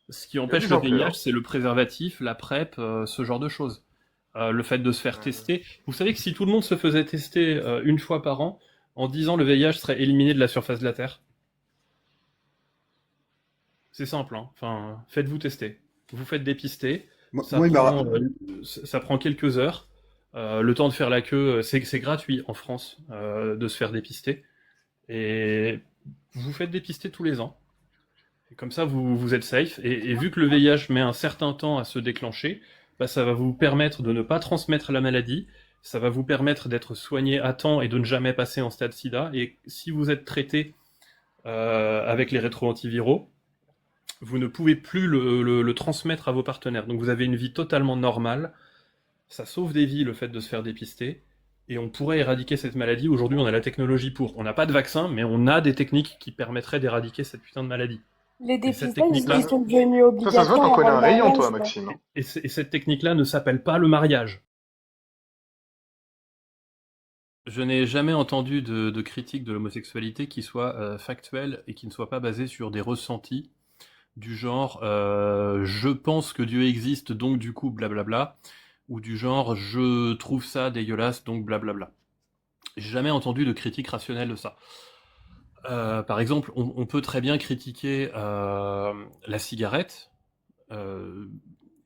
Ce qui Salut empêche le Jean-Pierre. VIH, c'est le préservatif, la PrEP, ce genre de choses. Le fait de se faire Mhm. tester. Vous savez que si tout le monde se faisait tester une fois par an, en 10 ans, le VIH serait éliminé de la surface de la Terre. C'est simple, hein. Enfin, faites-vous tester. Vous faites dépister. Ça Moi, il m'a. prend, ça prend quelques heures. Le temps de faire la queue, c'est gratuit en France de se faire dépister. Et vous faites dépister tous les ans. Et comme ça, vous êtes safe. Et vu que le VIH met un certain temps à se déclencher, bah, ça va vous permettre de ne pas transmettre la maladie. Ça va vous permettre d'être soigné à temps et de ne jamais passer en stade sida. Et si vous êtes traité avec les rétro-antiviraux, vous ne pouvez plus le transmettre à vos partenaires. Donc vous avez une vie totalement normale. Ça sauve des vies, le fait de se faire dépister. Et on pourrait éradiquer cette maladie. Aujourd'hui, on a la technologie pour. On n'a pas de vaccin, mais on a des techniques qui permettraient d'éradiquer cette putain de maladie. Les Et cette dépistages, ils technique-là, sont devenus Ça se voit, t'en obligatoires connais avant le un rayon, mariage, toi, quoi. Maxime, hein. et cette technique-là ne s'appelle pas le mariage. Je n'ai jamais entendu de critique de l'homosexualité qui soit factuelle et qui ne soit pas basée sur des ressentis du genre je pense que Dieu existe donc du coup blablabla ou du genre je trouve ça dégueulasse donc blablabla. J'ai jamais entendu de critique rationnelle de ça. Par exemple, on peut très bien critiquer la cigarette euh,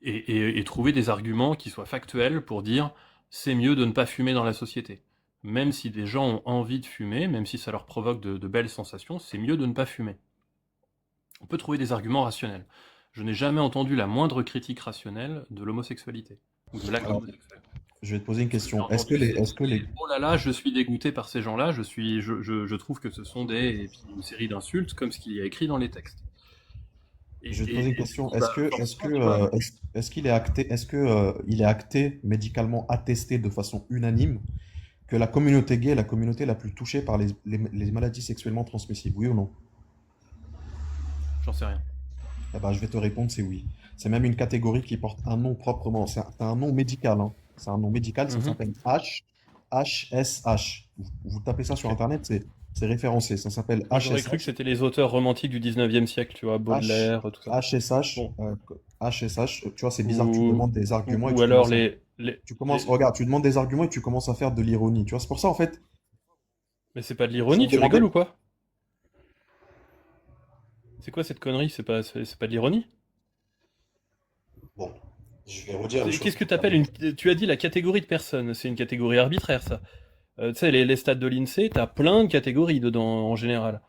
et trouver des arguments qui soient factuels pour dire c'est mieux de ne pas fumer dans la société. Même si des gens ont envie de fumer, même si ça leur provoque de belles sensations, c'est mieux de ne pas fumer. On peut trouver des arguments rationnels. Je n'ai jamais entendu la moindre critique rationnelle de l'homosexualité ou de l'acte Alors, homosexuel. je vais te poser une Ce que j'ai question. entendu, Est-ce que les, oh là là, je suis dégoûté par ces gens-là, je trouve que ce sont et puis une série d'insultes comme ce qu'il y a écrit dans les textes. je vais te poser une Et du question. coup, bah, forcément, tu vois, Est-ce qu'il est acté, il est acté, médicalement attesté de façon unanime que la communauté gay est la communauté la plus touchée par les maladies sexuellement transmissibles, oui ou non? j'en sais rien. Eh ben, je vais te répondre, c'est oui. C'est même une catégorie qui porte un nom proprement. C'est un nom médical, hein. C'est un nom médical, ça Mhm. s'appelle HSH. Vous tapez ça sur Ok. Internet, c'est référencé. Ça s'appelle Moi, j'aurais cru que HSH. c'était les auteurs romantiques du 19e siècle, tu vois, H, Baudelaire, tout ça. HSH, Bon. HSH. Tu vois, c'est bizarre que tu me Ou, demandes des arguments et ou alors les... regarde, tu demandes des arguments et tu commences à faire de l'ironie. Tu vois, c'est pour ça, en fait, Mais c'est pas de faut l'ironie, me tu rigoles demander. ou quoi? C'est quoi cette connerie? C'est pas de l'ironie? Bon, je vais redire les choses Qu'est-ce que plus t'appelles clairement. une... Tu as dit la catégorie de personnes, c'est une catégorie arbitraire, ça. Tu sais, les stats de l'INSEE, t'as plein de catégories dedans, en général.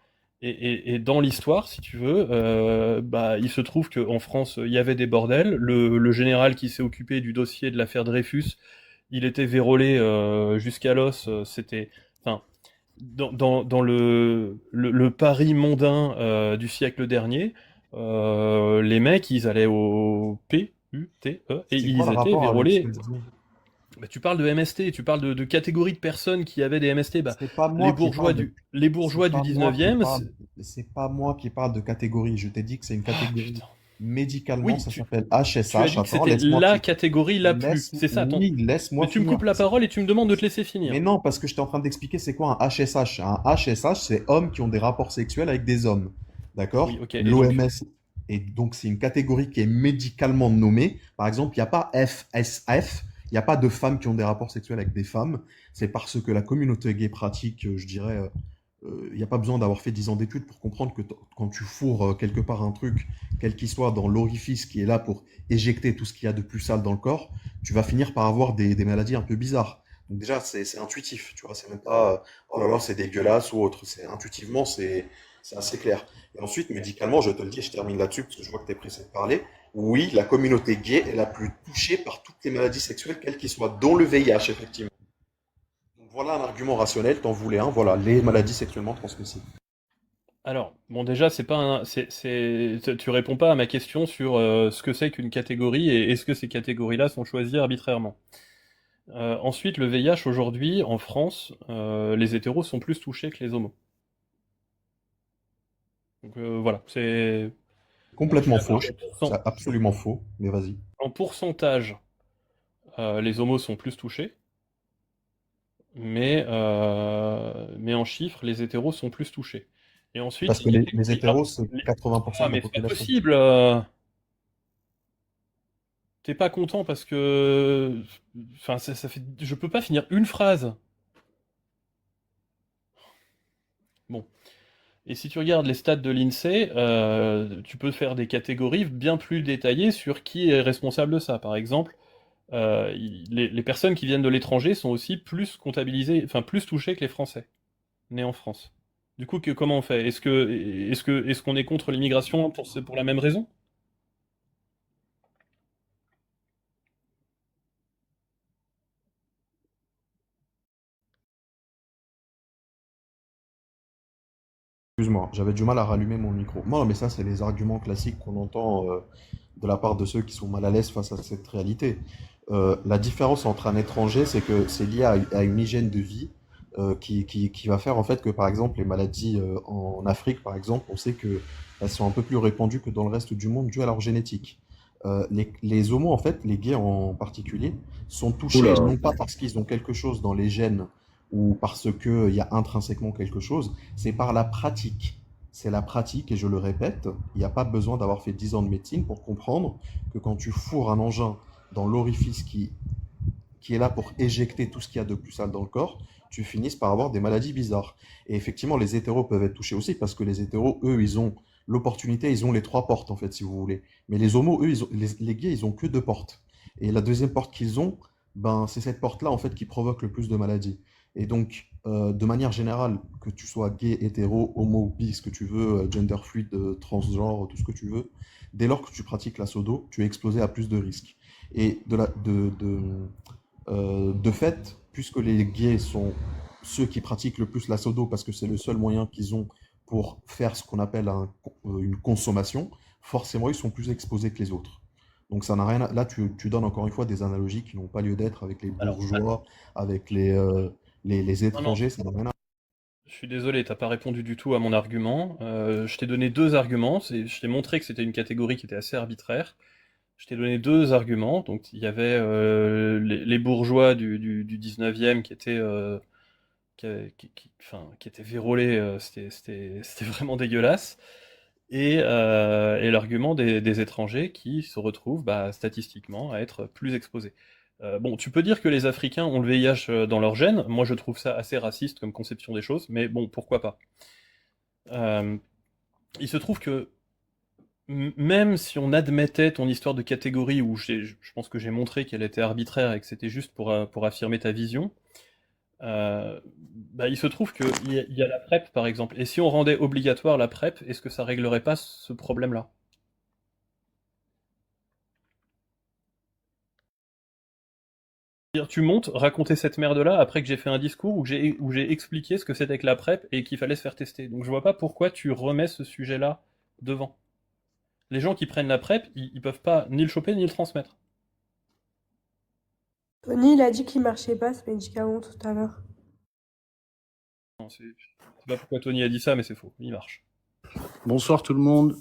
Et dans l'histoire, si tu veux, bah, il se trouve qu'en France, il y avait des bordels. Le général qui s'est occupé du dossier de l'affaire Dreyfus, il était vérolé jusqu'à l'os. C'était... Enfin, dans le Paris mondain du siècle dernier, les mecs, ils allaient au PUTE et C'est quoi le ils étaient rapport avec ce que vérolés. je dis? Bah, tu parles de MST, tu parles de catégories de personnes qui avaient des MST. Bah, C'est pas moi qui parle de, les c'est bourgeois du pas moi qui 19e, parle, c'est pas moi qui parle de catégorie. Je t'ai dit que c'est une ah catégorie. putain. Médicalement, Oui, ça tu, s'appelle tu as HSH. dit que Attends, c'était la catégorie la plus. C'est ça, Oui, laisse-moi mais tu me finir. coupes la parole et tu me demandes de te laisser Mais finir. non, parce que j'étais en train d'expliquer c'est quoi un HSH. Un HSH, c'est hommes qui ont des rapports sexuels avec des hommes. Oui, D'accord? ok, et donc? L'OMS. Et donc, c'est une catégorie qui est médicalement nommée. Par exemple, il n'y a pas FSF. Il n'y a pas de femmes qui ont des rapports sexuels avec des femmes. C'est parce que la communauté gay pratique, je dirais, il n'y a pas besoin d'avoir fait 10 ans d'études pour comprendre que quand tu fourres quelque part un truc, quel qu'il soit, dans l'orifice qui est là pour éjecter tout ce qu'il y a de plus sale dans le corps, tu vas finir par avoir des maladies un peu bizarres. Donc déjà, c'est intuitif, tu vois, c'est même pas oh là là, c'est dégueulasse ou autre. C'est intuitivement, c'est assez clair. Et ensuite, médicalement, je te le dis, et je termine là-dessus parce que je vois que tu es pressé de parler. Oui, la communauté gay est la plus touchée par toutes les maladies sexuelles, quelles qu'elles soient, dont le VIH, effectivement. Donc voilà un argument rationnel, t'en voulais un, voilà, les maladies sexuellement transmissibles. Alors, bon, déjà, c'est pas un, tu réponds pas à ma question sur ce que c'est qu'une catégorie et est-ce que ces catégories-là sont choisies arbitrairement. Ensuite, le VIH aujourd'hui, en France, les hétéros sont plus touchés que les homos. Donc voilà, c'est je suis Complètement d'accord. faux, c'est absolument faux, mais vas-y. En pourcentage, les homos sont plus touchés, mais en chiffres, les hétéros sont plus touchés. Et ensuite, Parce il que y a des les catégories. hétéros, c'est Les- 80% Ah, de la mais c'est pas population. possible. t'es pas content parce que, enfin, ça fait, je peux pas finir une phrase. Bon. Et si tu regardes les stats de l'INSEE, tu peux faire des catégories bien plus détaillées sur qui est responsable de ça. Par exemple, les personnes qui viennent de l'étranger sont aussi plus comptabilisées, enfin plus touchées que les Français nés en France. Du coup, comment on fait? Est-ce qu'on est contre l'immigration pour la même raison? Excuse-moi, j'avais du mal à rallumer mon micro. Non, mais ça, c'est les arguments classiques qu'on entend de la part de ceux qui sont mal à l'aise face à cette réalité. La différence entre un étranger, c'est que c'est lié à une hygiène de vie qui va faire en fait que, par exemple, les maladies en Afrique, par exemple, on sait qu'elles sont un peu plus répandues que dans le reste du monde dû à leur génétique. Les homos, en fait, les gays en particulier, sont touchés Oula. non pas parce qu'ils ont quelque chose dans les gènes ou parce qu'il y a intrinsèquement quelque chose, c'est par la pratique. C'est la pratique, et je le répète, il n'y a pas besoin d'avoir fait 10 ans de médecine pour comprendre que quand tu fourres un engin dans l'orifice qui est là pour éjecter tout ce qu'il y a de plus sale dans le corps, tu finisses par avoir des maladies bizarres. Et effectivement, les hétéros peuvent être touchés aussi parce que les hétéros, eux, ils ont l'opportunité, ils ont les trois portes, en fait, si vous voulez. Mais les homos, eux, les gays, ils ont que deux portes. Et la deuxième porte qu'ils ont, ben, c'est cette porte-là, en fait, qui provoque le plus de maladies. Et donc, de manière générale, que tu sois gay, hétéro, homo, bi, ce que tu veux, gender fluide, transgenre, tout ce que tu veux, dès lors que tu pratiques la sodo, tu es exposé à plus de risques. Et de fait, puisque les gays sont ceux qui pratiquent le plus la sodo parce que c'est le seul moyen qu'ils ont pour faire ce qu'on appelle une consommation, forcément ils sont plus exposés que les autres. Donc ça n'a rien à... Là, tu donnes encore une fois des analogies qui n'ont pas lieu d'être avec les Alors, bourgeois, avec les non, non, étrangers, ça n'a rien à... je suis désolé, t'as pas répondu du tout à mon argument. Je t'ai donné deux arguments. Je t'ai montré que c'était une catégorie qui était assez arbitraire. Je t'ai donné deux arguments. Donc, il y avait les bourgeois du 19e qui étaient, enfin, qui étaient vérolés. C'était vraiment dégueulasse. Et l'argument des étrangers qui se retrouvent bah, statistiquement à être plus exposés. Bon, tu peux dire que les Africains ont le VIH dans leur gène. Moi, je trouve ça assez raciste comme conception des choses, mais bon, pourquoi pas. Euh, il se trouve que même si on admettait ton histoire de catégorie où je pense que j'ai montré qu'elle était arbitraire et que c'était juste pour affirmer ta vision, bah, il se trouve qu'il y a la PrEP par exemple. Et si on rendait obligatoire la PrEP, est-ce que ça réglerait pas ce problème-là? Tu montes, raconter cette merde-là après que j'ai fait un discours où j'ai expliqué ce que c'était que la PrEP et qu'il fallait se faire tester. Donc je vois pas pourquoi tu remets ce sujet-là devant. Les gens qui prennent la PrEP, ils peuvent pas ni le choper ni le transmettre. Tony, il a dit qu'il marchait pas ce médicament tout à l'heure. Non, c'est pas pourquoi Tony a dit ça, mais c'est faux. Il marche. Bonsoir tout le monde.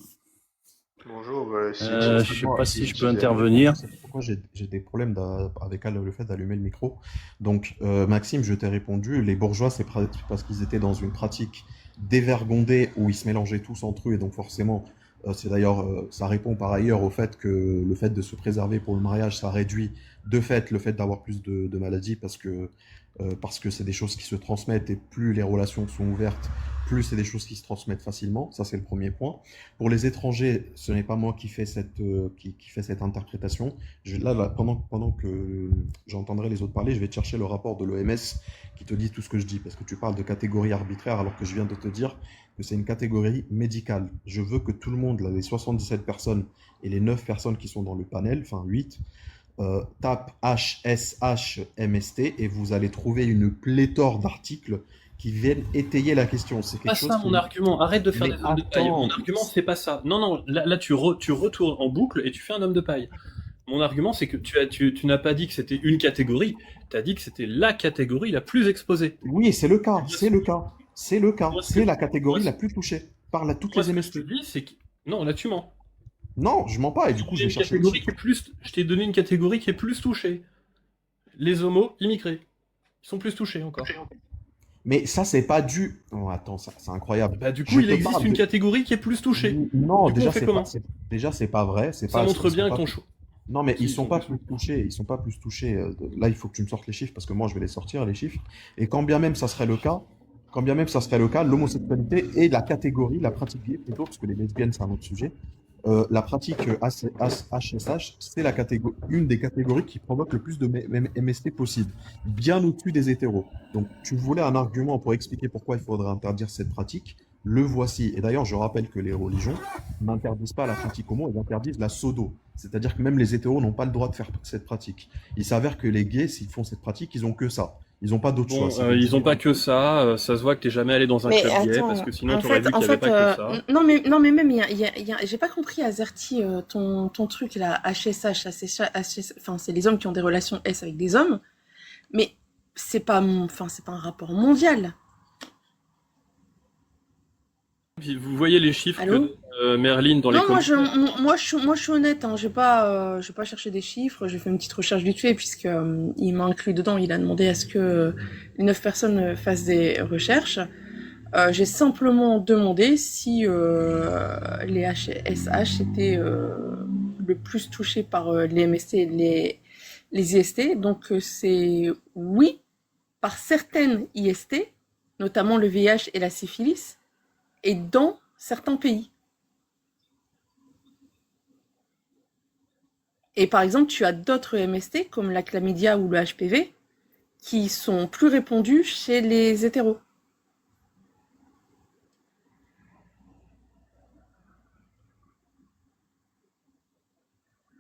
Bonjour, Je sais pas si je peux intervenir. C'est pourquoi j'ai des problèmes avec le fait d'allumer le micro. Donc, Maxime, je t'ai répondu, les bourgeois, c'est parce qu'ils étaient dans une pratique dévergondée où ils se mélangeaient tous entre eux, et donc forcément, c'est d'ailleurs, ça répond par ailleurs au fait que le fait de se préserver pour le mariage, ça réduit de fait le fait d'avoir plus de maladies parce que c'est des choses qui se transmettent et plus les relations sont ouvertes, plus c'est des choses qui se transmettent facilement. Ça, c'est le premier point. Pour les étrangers, ce n'est pas moi qui fais qui fait cette interprétation. Pendant que j'entendrai les autres parler, je vais te chercher le rapport de l'OMS qui te dit tout ce que je dis, parce que tu parles de catégorie arbitraire alors que je viens de te dire que c'est une catégorie médicale. Je veux que tout le monde, là, les 77 personnes et les 9 personnes qui sont dans le panel, enfin 8, tape HSHMST et vous allez trouver une pléthore d'articles qui viennent étayer la question. C'est Pas quelque chose ça qui... mon argument, arrête de faire Mais des hommes de paille. attends, Mon argument, c'est pas ça. Non, non, là tu retournes en boucle et tu fais un homme de paille. Mon argument, c'est que tu n'as pas dit que c'était une catégorie, tu as dit que c'était la catégorie la plus exposée. oui, c'est le cas, c'est le cas, c'est le cas, Moi, ce c'est que, la moi, catégorie ce- la plus touchée par toutes moi, les ce que je te MST. dis, c'est que. Non, là tu mens. Non, je mens pas, et du coup, je vais chercher le chiffre. Je t'ai donné une catégorie qui est plus touchée. Les homos immigrés. Ils sont plus touchés encore. Mais ça, c'est pas dû. Oh, attends, ça, c'est incroyable. Bah, du Je coup, il te existe parle une de... catégorie qui est plus touchée. Non, Du coup, on fait comment? déjà, c'est pas vrai. C'est Ça pas, montre ils sont bien que pas... ton choix. Non, mais Si, ils ils sont sont pas plus plus touchés. Ils sont pas plus touchés. Là, il faut que tu me sortes les chiffres parce que moi, je vais les sortir, les chiffres. Et quand bien même ça serait le cas, quand bien même ça serait le cas, l'homosexualité est la catégorie, la pratique gay plutôt, parce que les lesbiennes, c'est un autre sujet. La pratique HSH, c'est une des catégories qui provoque le plus de MST possible, bien au-dessus des hétéros. Donc, tu voulais un argument pour expliquer pourquoi il faudrait interdire cette pratique. Le voici. Et d'ailleurs, je rappelle que les religions n'interdisent pas la pratique homo, elles interdisent la sodo. C'est-à-dire que même les hétéros n'ont pas le droit de faire cette pratique. Il s'avère que les gays, s'ils font cette pratique, ils ont que ça. Ils n'ont pas d'autre choix. Bon, ils ont pas que ça. Ça se voit que t'es jamais allé dans un Mais club gay parce attends, que sinon t'aurais vu qu'il y avait pas que ça. non, mais même, j'ai pas compris, Azerty, ton truc là, HSH, enfin, c'est les hommes qui ont des relations S avec des hommes, mais c'est pas un rapport mondial. Vous voyez les chiffres Allô? que Merlin dans les Non, commentaires. moi, je suis honnête, hein, je vais pas chercher des chiffres, j'ai fait une petite recherche vite fait, puisque il m'a inclus dedans, il a demandé à ce que les 9 personnes fassent des recherches. J'ai simplement demandé si les HSH étaient le plus touchés par les MST et les IST. Donc c'est oui, par certaines IST, notamment le VIH et la syphilis, et dans certains pays. Et par exemple, tu as d'autres MST, comme la chlamydia ou le HPV, qui sont plus répandus chez les hétéros.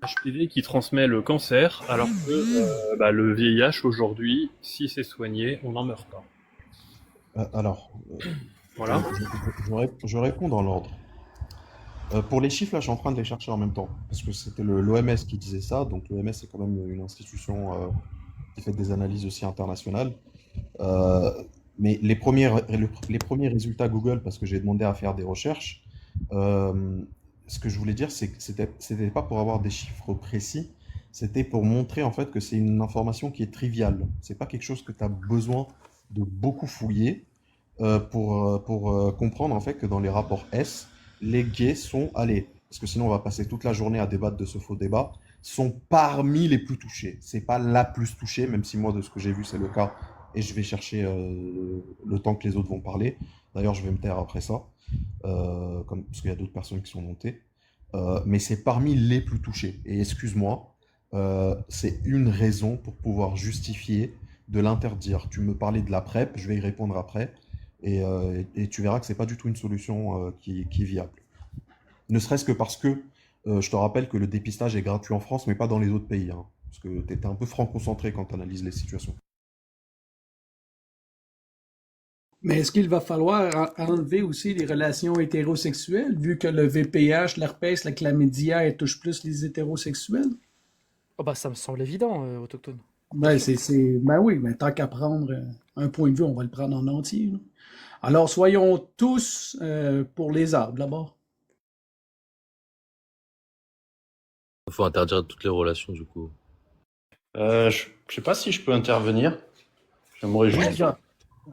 HPV qui transmet le cancer, alors que le VIH aujourd'hui, si c'est soigné, on n'en meurt pas. Alors, Voilà. je réponds dans l'ordre. Pour les chiffres, là, je suis en train de les chercher en même temps. Parce que c'était l'OMS qui disait ça. Donc, l'OMS, c'est quand même une institution qui fait des analyses aussi internationales. Euh, mais les premiers résultats Google, parce que j'ai demandé à faire des recherches, ce que je voulais dire, c'est que c'était pas pour avoir des chiffres précis, c'était pour montrer en fait que c'est une information qui est triviale. C'est pas quelque chose que tu as besoin de beaucoup fouiller pour comprendre en fait que dans les rapports S, les gays sont, allez, parce que sinon on va passer toute la journée à débattre de ce faux débat, sont parmi les plus touchés. C'est pas la plus touchée, même si moi de ce que j'ai vu c'est le cas, et je vais chercher le temps que les autres vont parler. D'ailleurs, je vais me taire après ça, parce qu'il y a d'autres personnes qui sont montées. Mais c'est parmi les plus touchés. Et excuse-moi, c'est une raison pour pouvoir justifier de l'interdire. Tu me parlais de la PrEP, je vais y répondre après. Et tu verras que c'est pas du tout une solution qui est viable. Ne serait-ce que parce que je te rappelle que le dépistage est gratuit en France, mais pas dans les autres pays. Hein, parce que tu étais un peu franco-centré quand tu analyses les situations. Mais est-ce qu'il va falloir enlever aussi les relations hétérosexuelles, vu que le VPH, l'herpès, la chlamydia, elle touche plus les hétérosexuels? Oh bah ça me semble évident, autochtone. Ben, ben oui, mais tant qu'à prendre un point de vue, on va le prendre en entier, là. Alors, soyons tous pour les arbres, là-bas. Il faut interdire toutes les relations, du coup. Je sais pas si je peux intervenir. J'aimerais juste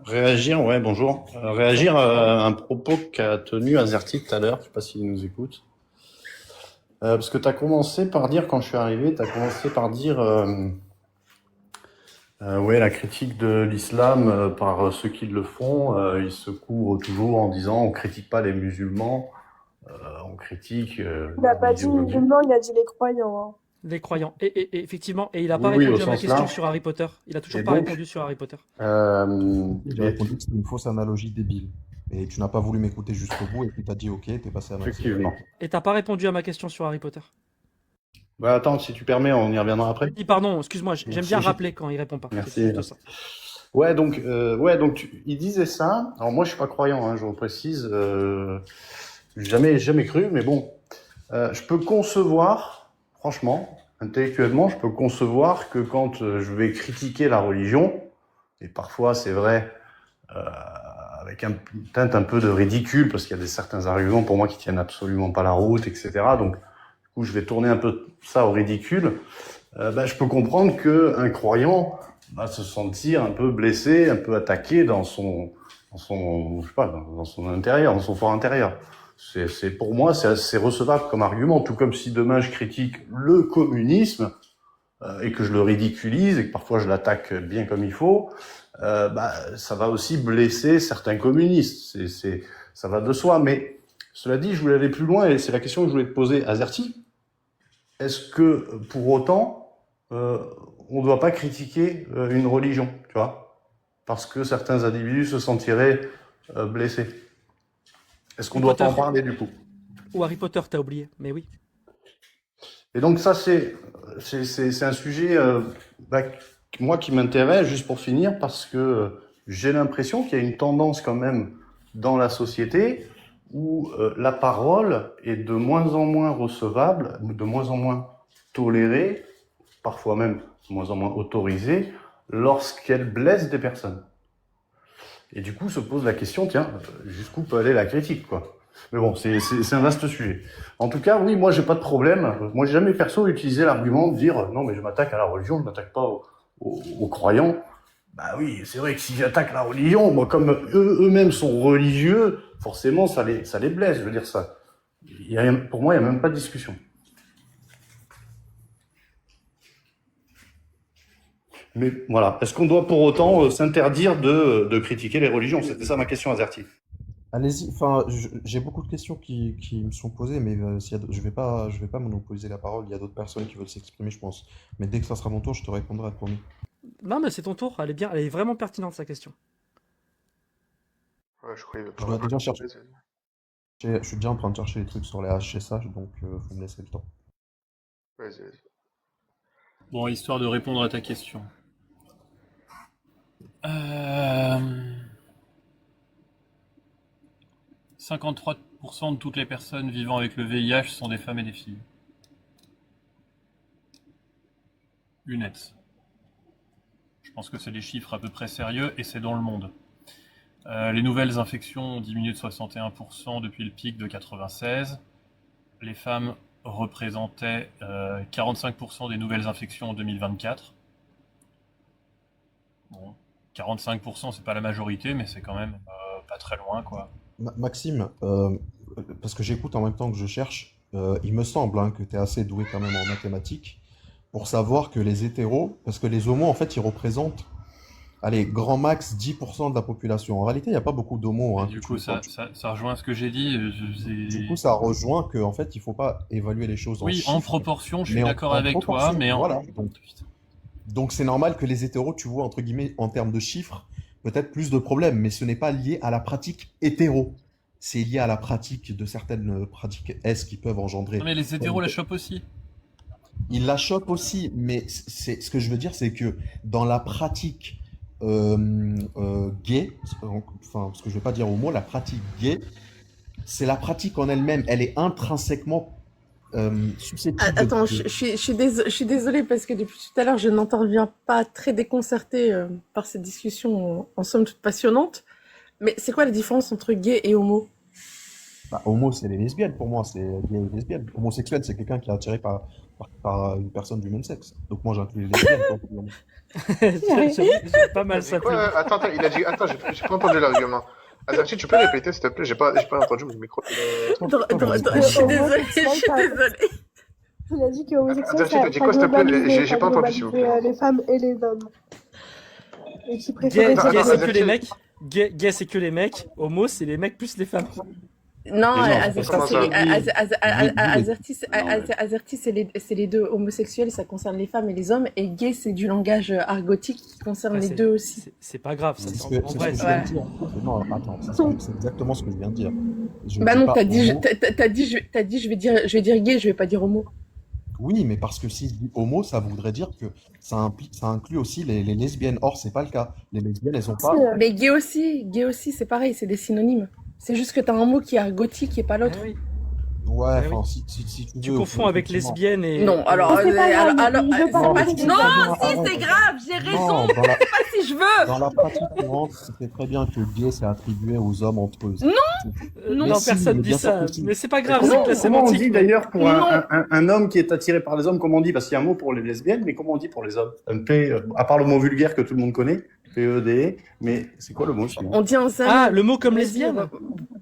réagir, ouais, bonjour. Réagir à un propos qu'a tenu Azerty tout à l'heure. Je sais pas s'il nous écoute. Parce que tu as commencé par dire, quand je suis arrivé, ouais, la critique de l'islam par ceux qui le font, ils se couvrent toujours en disant on critique pas les musulmans, on critique. Il n'a pas dit musulmans, il a dit les croyants. Hein. Les croyants. Et effectivement, et il n'a pas Oui, répondu au à ma sens question large. sur Harry Potter. Il a toujours Et pas donc, répondu sur Harry Potter. J'ai répondu que c'était une fausse analogie débile. Et tu n'as pas voulu m'écouter jusqu'au bout, et puis tu as dit ok, t'es passé à ma Effectivement. Et t'as pas répondu à ma question sur Harry Potter. Bah attends, si tu permets, on y reviendra après. Oui, pardon, excuse-moi, j'aime Merci. bien rappeler quand il répond pas. Merci. C'est juste ça. Ouais, donc, il disait ça. Alors moi, je suis pas croyant, hein, je vous précise. Jamais cru, mais bon, je peux concevoir, franchement, intellectuellement, je peux concevoir que quand je vais critiquer la religion, et parfois c'est vrai, avec une teinte un peu de ridicule, parce qu'il y a certains arguments pour moi qui tiennent absolument pas la route, etc. Donc, du coup, je vais tourner un peu ça au ridicule. Je peux comprendre qu'un croyant va se sentir un peu blessé, un peu attaqué dans son intérieur, dans son fort intérieur. Pour moi, c'est assez recevable comme argument, tout comme si demain je critique le communisme et que je le ridiculise et que parfois je l'attaque bien comme il faut, ça va aussi blesser certains communistes. Ça va de soi. Mais cela dit, je voulais aller plus loin et c'est la question que je voulais te poser, Azerty. Est-ce que pour autant, on ne doit pas critiquer une religion, tu vois, parce que certains individus se sentiraient blessés? Est-ce qu'on doit pas en parler du coup? Ou Harry Potter, t'as oublié, mais oui. Et donc ça, c'est un sujet, moi, qui m'intéresse, juste pour finir, parce que j'ai l'impression qu'il y a une tendance quand même dans la société où la parole est de moins en moins recevable, de moins en moins tolérée, parfois même de moins en moins autorisée, lorsqu'elle blesse des personnes. Et du coup, se pose la question, tiens, jusqu'où peut aller la critique, quoi. Mais bon, c'est un vaste sujet. En tout cas, oui, moi, j'ai pas de problème. Moi, j'ai jamais perso utilisé l'argument de dire non, mais je m'attaque à la religion, je m'attaque pas aux croyants. Bah oui, c'est vrai que si j'attaque la religion, moi, comme eux-mêmes sont religieux, forcément, ça les blesse. Je veux dire ça. Pour moi, il y a même pas de discussion. Mais voilà, est-ce qu'on doit pour autant s'interdire de critiquer les religions? C'était ça ma question, Azerty. Allez-y, enfin, j'ai beaucoup de questions qui me sont posées, mais je vais pas monopoliser la parole. Il y a d'autres personnes qui veulent s'exprimer, je pense. Mais dès que ça sera mon tour, je te répondrai, promis. Non, mais c'est ton tour, elle est bien, elle est vraiment pertinente sa question. Ouais, je crois qu'il veut Je pas. dois déjà chercher. Je suis déjà en train de chercher les trucs sur les HSH, donc faut me laisser le temps. Vas-y. Bon, histoire de répondre à ta question. 53% de toutes les personnes vivant avec le VIH sont des femmes et des filles. UNETS. Je pense que c'est des chiffres à peu près sérieux et c'est dans le monde. Les nouvelles infections ont diminué de 61% depuis le pic de 96. Les femmes représentaient 45% des nouvelles infections en 2024. Bon, 45%, c'est pas la majorité, mais c'est quand même pas très loin, quoi. Maxime, parce que j'écoute en même temps que je cherche, il me semble que tu es assez doué quand même en mathématiques pour savoir que les hétéros, parce que les homos, en fait, ils représentent, allez, grand max 10% de la population. En réalité, il n'y a pas beaucoup d'homos. Du coup, ça rejoint ce que j'ai dit. Du coup, ça rejoint qu'en fait, il ne faut pas évaluer les choses en chiffres. Oui, en proportion, je suis d'accord avec toi, mais voilà. Donc, c'est normal que les hétéros, tu vois, entre guillemets, en termes de chiffres, peut-être plus de problèmes, mais ce n'est pas lié à la pratique hétéro. C'est lié à la pratique de certaines pratiques S qui peuvent engendrer. Non, mais les hétéros la chopent aussi. Ils la chopent aussi, mais ce que je veux dire, c'est que dans la pratique gay, enfin, parce que je ne vais pas dire homo, la pratique gay, c'est la pratique en elle-même, elle est intrinsèquement susceptible. Attends, je suis désolée parce que depuis tout à l'heure, je n'interviens pas très déconcertée par cette discussion en somme toute passionnante. Mais c'est quoi la différence entre gay et homo? Homo, c'est les lesbiennes pour moi, c'est gay et lesbienne. Homosexuel, c'est quelqu'un qui est attiré par une personne du même sexe. Donc moi, j'inclus les lesbiennes. C'est pas mal ça. Attends, il a dit. Attends, j'ai pas entendu l'argument. Azerty, tu peux répéter s'il te plaît? J'ai pas entendu mon micro. Je suis désolée. Il a dit que homosexuel, Azerty, t'as dit quoi s'il te plaît? J'ai pas entendu s'il vous plaît. Les femmes et les hommes. Et qui Gay, préfèrent c'est que les mecs. Gay, c'est que les mecs. Homo, c'est les mecs plus les femmes. Non, Azerty, c'est les deux. Homosexuels, ça concerne les femmes et les hommes. Et gay, c'est du langage argotique qui concerne les deux aussi. C'est pas grave. C'est ce que je viens de dire. Non, attends, c'est exactement ce que je viens de dire. Bah non, t'as dit, je vais dire gay, je vais pas dire homo. Oui, mais parce que si je dis homo, ça voudrait dire que ça inclut aussi les lesbiennes. Or, c'est pas le cas. Les lesbiennes, elles ont pas. Mais gay aussi, c'est pareil, c'est des synonymes. C'est juste que t'as un mot qui est argotique et pas l'autre. Oui. Ouais, enfin, si tu veux. confonds avec lesbienne et. Non, alors. C'est pas grave, Non, si, c'est grave, j'ai raison, je sais pas si je veux. Dans la pratique courante, c'est très bien que gay, c'est attribué aux hommes entre eux. Non, personne dit ça. Mais c'est pas grave, c'est que la Comment on sémantique. dit d'ailleurs pour un homme qui est attiré par les hommes, comment on dit? Parce qu'il y a un mot pour les lesbiennes, mais comment on dit pour les hommes? Un P, à part le mot vulgaire que tout le monde connaît, PEDE, mais c'est quoi le mot sinon? On dit un Ah, le mot comme lesbienne.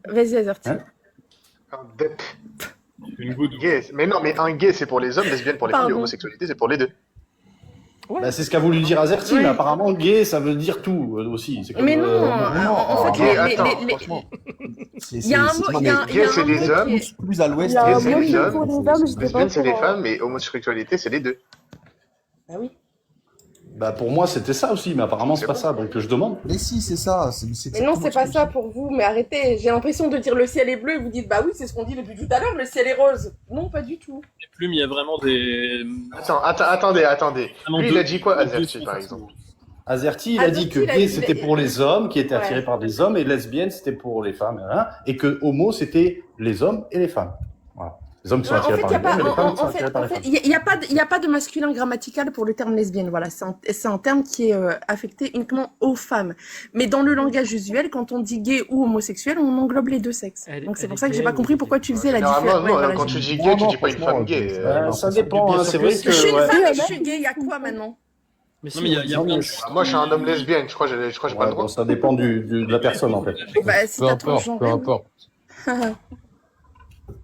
Vas-y, Azerty. Un DEP. Une goutte. Gay. Mais non, mais un gay, c'est pour les hommes, lesbienne pour les femmes, et Pardon. homosexualité, c'est pour les deux. Bah, c'est ce qu'a voulu dire Azerty, Ouais. mais apparemment gay, ça veut dire tout aussi. C'est comme, Mais non, en fait, gay, les- attends, les- Franchement, il y a un mot, non, il y a mais un- il y a gay, un c'est des mot hommes. qui est- plus à l'ouest. Il y a un Gay, c'est mot les pour hommes. les hommes, j'étais pas Lesbienne, c'est les pour, femmes, et homosexualité, c'est les deux. Ah oui. Bah, pour moi, c'était ça aussi, mais apparemment, c'est pas ça, donc je demande. Mais si, c'est ça. C'est Mais non, exactement c'est ce pas que je ça dis. pour vous, mais arrêtez. J'ai l'impression de dire le ciel est bleu et vous dites bah oui, c'est ce qu'on dit depuis tout à l'heure, le ciel est rose. Non, pas du tout. Les plumes, il y a vraiment des. Attendez. Vraiment Lui, il deux- a dit quoi, deux Azerty, sons, par c'est exemple? Azerty, il a dit que Azerty, il a gay, dit- c'était pour les hommes, qui étaient Ouais. attirés par des hommes, et lesbienne, c'était pour les femmes, hein, et que homo, c'était les hommes et les femmes. Voilà. Les hommes qui sont Ouais, en attirés fait, par il y a les pas, hommes, et les femmes en, qui sont en attirées fait, par en les fait, femmes. il y a pas de masculin grammatical pour le terme lesbienne. Voilà, c'est un terme qui est affecté uniquement aux femmes. Mais dans le langage usuel, quand on dit gay ou homosexuel, on englobe les deux sexes. Donc c'est elle pour est ça que j'ai gay pas ou compris pourquoi tu faisais la Généralement, différence. non, Ouais, voilà, quand j'ai- tu dis Non, gay, tu non, dis pas une franchement, femme gay. Ça dépend, hein, c'est vrai Je suis que. une Ouais. femme et je suis gay, il y a quoi maintenant? Mais Non, mais il y a Non, plein mais de Moi, je suis un homme lesbienne, je crois que j'ai pas Ouais, le droit. bon, ça dépend de la personne, en fait. Bah, si Peu t'as importe, ton genre. peu importe.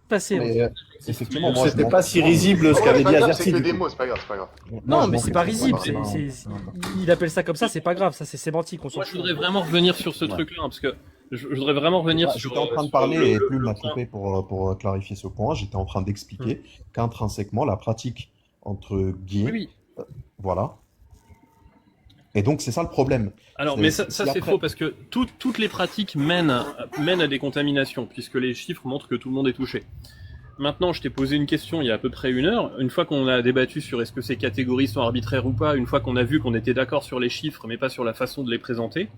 Passé. Mais, effectivement, Donc, moi, c'était je pas m'en- si risible ce C'est qu'avait pas dit grave, Azerty. c'est que du des coup. mots, c'est pas grave, c'est pas grave. Non, je mais m'en c'est fous. pas risible. Voilà. Il appelle ça comme ça, c'est pas grave. Ça, c'est sémantique. On s'en Moi, je fout. voudrais vraiment revenir sur ce truc-là, hein, parce que je voudrais vraiment revenir sur. J'étais en train de sur parler et Plume m'a point. coupé pour clarifier ce point. J'étais en train d'expliquer qu'intrinsèquement, la pratique entre gays, Oui, oui. voilà. Et donc, c'est ça le problème. Alors, C'est- mais c'est ça la c'est pré- faux parce que toutes les pratiques mènent à des contaminations, puisque les chiffres montrent que tout le monde est touché. Maintenant, je t'ai posé une question il y a à peu près une heure. Une fois qu'on a débattu sur est-ce que ces catégories sont arbitraires ou pas, une fois qu'on a vu qu'on était d'accord sur les chiffres, mais pas sur la façon de les présenter,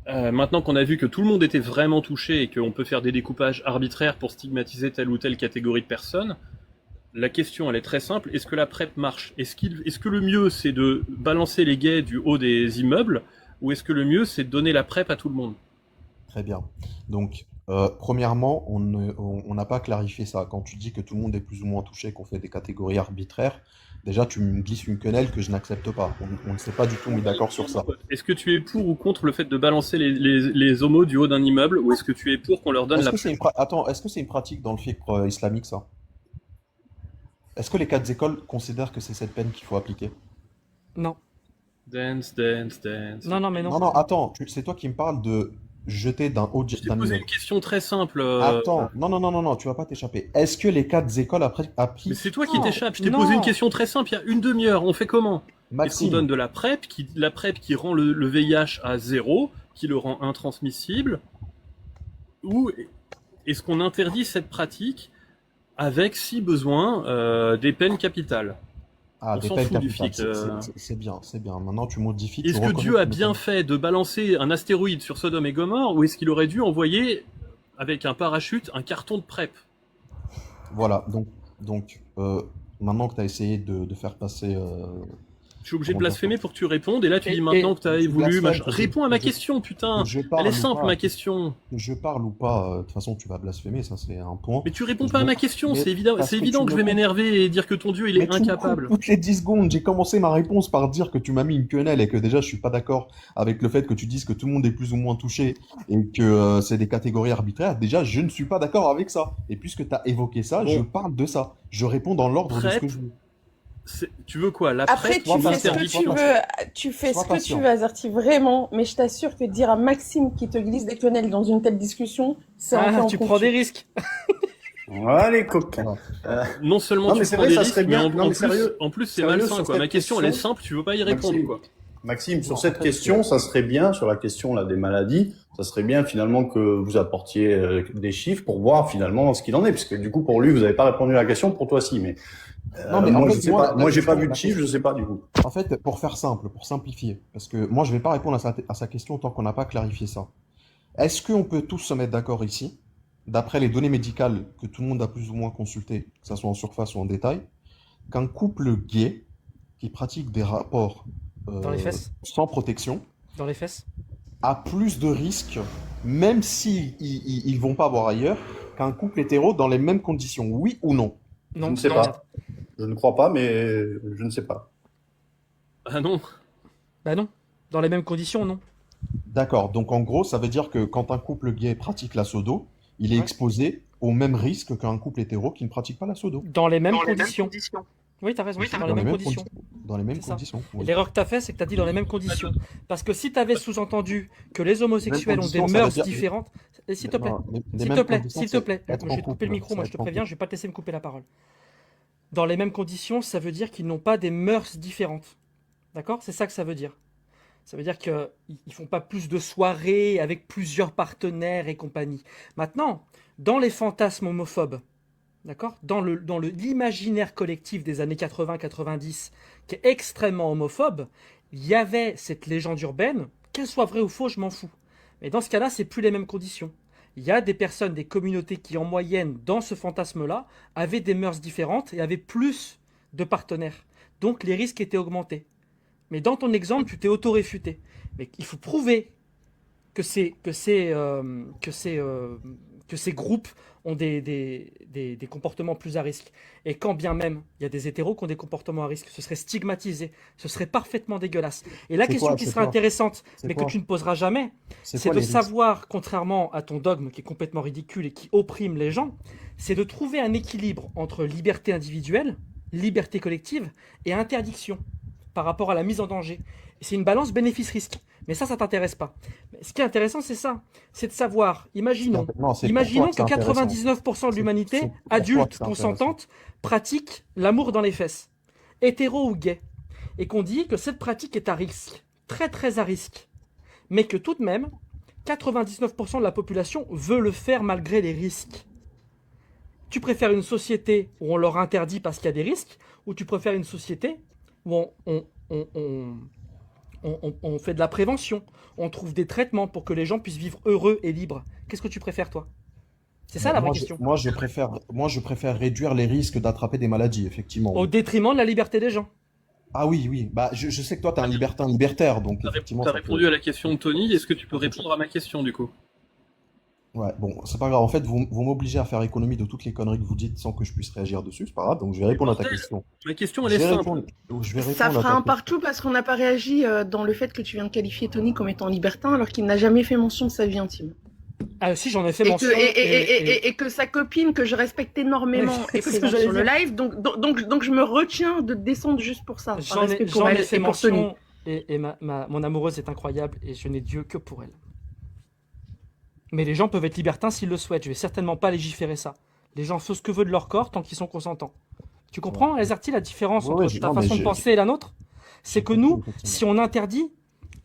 maintenant qu'on a vu que tout le monde était vraiment touché et qu'on peut faire des découpages arbitraires pour stigmatiser telle ou telle catégorie de personnes, la question elle est très simple, est-ce que la PrEP marche? Est-ce que le mieux c'est de balancer les gays du haut des immeubles, ou est-ce que le mieux c'est de donner la PrEP à tout le monde? Très bien. Donc, premièrement, on n'a pas clarifié ça. Quand tu dis que tout le monde est plus ou moins touché, qu'on fait des catégories arbitraires, déjà, tu me glisses une quenelle que je n'accepte pas. On ne s'est pas du tout mis d'accord sur ça. Est-ce que tu es pour ou contre le fait de balancer les homos du haut d'un immeuble, ou est-ce que tu es pour qu'on leur donne Est-ce la que c'est PrEP? Attends, est-ce que c'est une pratique dans le fiqh islamique, ça? Est-ce que les quatre écoles considèrent que c'est cette peine qu'il faut appliquer? Non. Dance, dance, dance. Non, mais non. Non, attends, c'est toi qui me parles de jeter d'un haut Je t'ai d'un posé immeuble. une question très simple. Attends, non, tu vas pas t'échapper. Est-ce que les quatre écoles Mais appliquent... c'est toi qui Non, t'échappes. Je t'ai non. posé une question très simple il y a une demi-heure. On fait comment? Est-ce qu'on Maxime, donne de la PrEP, la PrEP qui rend le VIH à 0, qui le rend intransmissible, ou est-ce qu'on interdit cette pratique avec, si besoin, des peines capitales? ah, on des s'en peines fout du capitales, fiqh, c'est bien, c'est bien. Maintenant, tu modifies, tu Est-ce que reconnais Dieu a que- bien fait de balancer un astéroïde sur Sodome et Gomorre, ou est-ce qu'il aurait dû envoyer, avec un parachute, un carton de PrEP? Voilà, donc maintenant que tu as essayé de faire passer... Je suis obligé de Comment dire blasphémer pour que tu répondes, et là tu Et- dis maintenant que tu as je voulu... blasphème, machin. je- Réponds à ma je- question, putain. je Elle parle est ou simple, pas, ma question. je parle ou pas, de toute façon, tu vas blasphémer, ça c'est un point. Mais tu réponds Je pas à me- ma question, mais c'est évident, parce c'est que évident tu que je me vais m'énerver et dire que ton Dieu il est Mais tu me coupes incapable. toutes les 10 secondes, j'ai commencé ma réponse par dire que tu m'as mis une quenelle et que déjà je suis pas d'accord avec le fait que tu dises que tout le monde est plus ou moins touché et que c'est des catégories arbitraires. Déjà, je ne suis pas d'accord avec ça. Et puisque tu as évoqué ça, Bon. je parle de ça. Je réponds dans l'ordre de ce que PrEP, je veux. Tu veux quoi? La Après, PrEP tu ou fais ce que l'interdiction? tu veux, tu fais Sois ce que tu patient. veux, Azerty, vraiment, mais je t'assure que dire à Maxime qui te glisse des quenelles dans une telle discussion, c'est entrer Ah, en tu conflit. prends des risques. Allez, coquin. Non seulement Non, tu mais c'est prends vrai, des ça risques, serait bien. mais Non, mais sérieux. en plus c'est Sérieux, malsain, sur quoi. cette Ma question elle est question, simple, tu veux pas y répondre, Maxime. quoi. Maxime, sur Non, cette en fait, question, ça serait bien, sur la question là, des maladies, ça serait bien finalement que vous apportiez des chiffres pour voir finalement ce qu'il en est, puisque du coup pour lui, vous n'avez pas répondu à la question, pour toi si, mais, Non, mais en moi, fait, je sais moi, pas, la moi j'ai pas question- vu de la chiffres, je question- sais pas du coup. En fait, pour faire simple, pour simplifier, parce que moi je vais pas répondre à sa question tant qu'on n'a pas clarifié ça. Est-ce qu'on peut tous se mettre d'accord ici, d'après les données médicales que tout le monde a plus ou moins consultées, que ce soit en surface ou en détail, qu'un couple gay qui pratique des rapports Dans les fesses sans protection Dans les fesses a plus de risques, même si ils vont pas voir ailleurs, qu'un couple hétéro dans les mêmes conditions, oui ou non? Non. Je ne sais non. pas. Je ne crois pas, mais je ne sais pas. Ah non. Bah non. Dans les mêmes conditions, non. D'accord, donc en gros, ça veut dire que quand un couple gay pratique la sodo, il est Ouais. exposé au même risque qu'un couple hétéro qui ne pratique pas la sodo. Dans les mêmes conditions. Oui, t'as raison, dans les mêmes conditions. Dans les mêmes C'est ça. conditions. Et Oui. l'erreur que t'as fait, c'est que t'as dit dans les mêmes conditions. Parce que si t'avais sous-entendu que les homosexuels ont des conditions, ça veut mœurs dire- différentes, et s'il te plaît, Non, les s'il mêmes te plaît, conditions, s'il te c'est plaît, être je en vais te couper le couple, micro, moi c'est je te être en préviens, je vais pas te laisser me couper la parole. Dans les mêmes conditions, ça veut dire qu'ils n'ont pas des mœurs différentes. D'accord? C'est ça que ça veut dire. Ça veut dire qu'ils ne font pas plus de soirées avec plusieurs partenaires et compagnie. Maintenant, dans les fantasmes homophobes, d'accord? Dans l'imaginaire collectif des années 80-90, qui est extrêmement homophobe, il y avait cette légende urbaine, qu'elle soit vraie ou fausse, je m'en fous. Mais dans ce cas-là, c'est plus les mêmes conditions. Il y a des personnes, des communautés qui, en moyenne, dans ce fantasme-là, avaient des mœurs différentes et avaient plus de partenaires. Donc les risques étaient augmentés. Mais dans ton exemple, tu t'es auto-réfuté. Mais il faut prouver que ces groupes ont des comportements plus à risque. Et quand bien même il y a des hétéros qui ont des comportements à risque, ce serait stigmatisé, ce serait parfaitement dégueulasse. Et la C'est question quoi, qui c'est sera quoi intéressante, C'est mais que quoi tu ne poseras jamais, c'est quoi de les risques savoir, contrairement à ton dogme qui est complètement ridicule et qui opprime les gens, c'est de trouver un équilibre entre liberté individuelle, liberté collective et interdiction par rapport à la mise en danger. C'est une balance bénéfice-risque. Mais ça t'intéresse pas. Mais ce qui est intéressant, c'est ça. C'est de savoir, imaginons Non, c'est pour Imaginons toi que c'est intéressant. 99% de C'est l'humanité, pour toi adulte, que c'est consentante, pratique l'amour dans les fesses, hétéro ou gay, et qu'on dit que cette pratique est à risque, très très à risque, mais que tout de même, 99% de la population veut le faire malgré les risques. Tu préfères une société où on leur interdit parce qu'il y a des risques, ou tu préfères une société où on fait de la prévention, on trouve des traitements pour que les gens puissent vivre heureux et libres. Qu'est-ce que tu préfères, toi? C'est ça la vraie question. Moi, je préfère réduire les risques d'attraper des maladies, effectivement. Au détriment de la liberté des gens. Ah oui, oui. Bah, je sais que toi, tu es un libertin libertaire, donc effectivement. T'as ça répondu peut- à la question de Tony, est-ce que tu peux répondre à ma question du coup? Ouais, bon, c'est pas grave. En fait, vous m'obligez à faire économie de toutes les conneries que vous dites sans que je puisse réagir dessus. C'est pas grave, donc je vais répondre à ta bordel, question. Ma question elle Je est vais simple. répondre, je vais Ça répondre à fera ta un question. partout parce qu'on n'a pas réagi dans le fait que tu viens de qualifier Tony comme étant libertin alors qu'il n'a jamais fait mention de sa vie intime. Ah si, j'en ai fait Et mention. que, et que sa copine, que je respecte énormément, Ouais, est c'est ce que présente j'allais sur le dire. live, donc je me retiens de descendre juste pour ça. Par respect pour J'en ai elle fait et pour Tony. mention, et mon amoureuse est incroyable, et je n'ai Dieu que pour elle. Mais les gens peuvent être libertins s'ils le souhaitent, je vais certainement pas légiférer ça. Les gens font ce que veut de leur corps tant qu'ils sont consentants. Tu comprends, Ezerti, la différence Ouais, entre ouais, ta non, mais façon de j'ai- penser et la nôtre? C'est que nous, effectivement. si on interdit,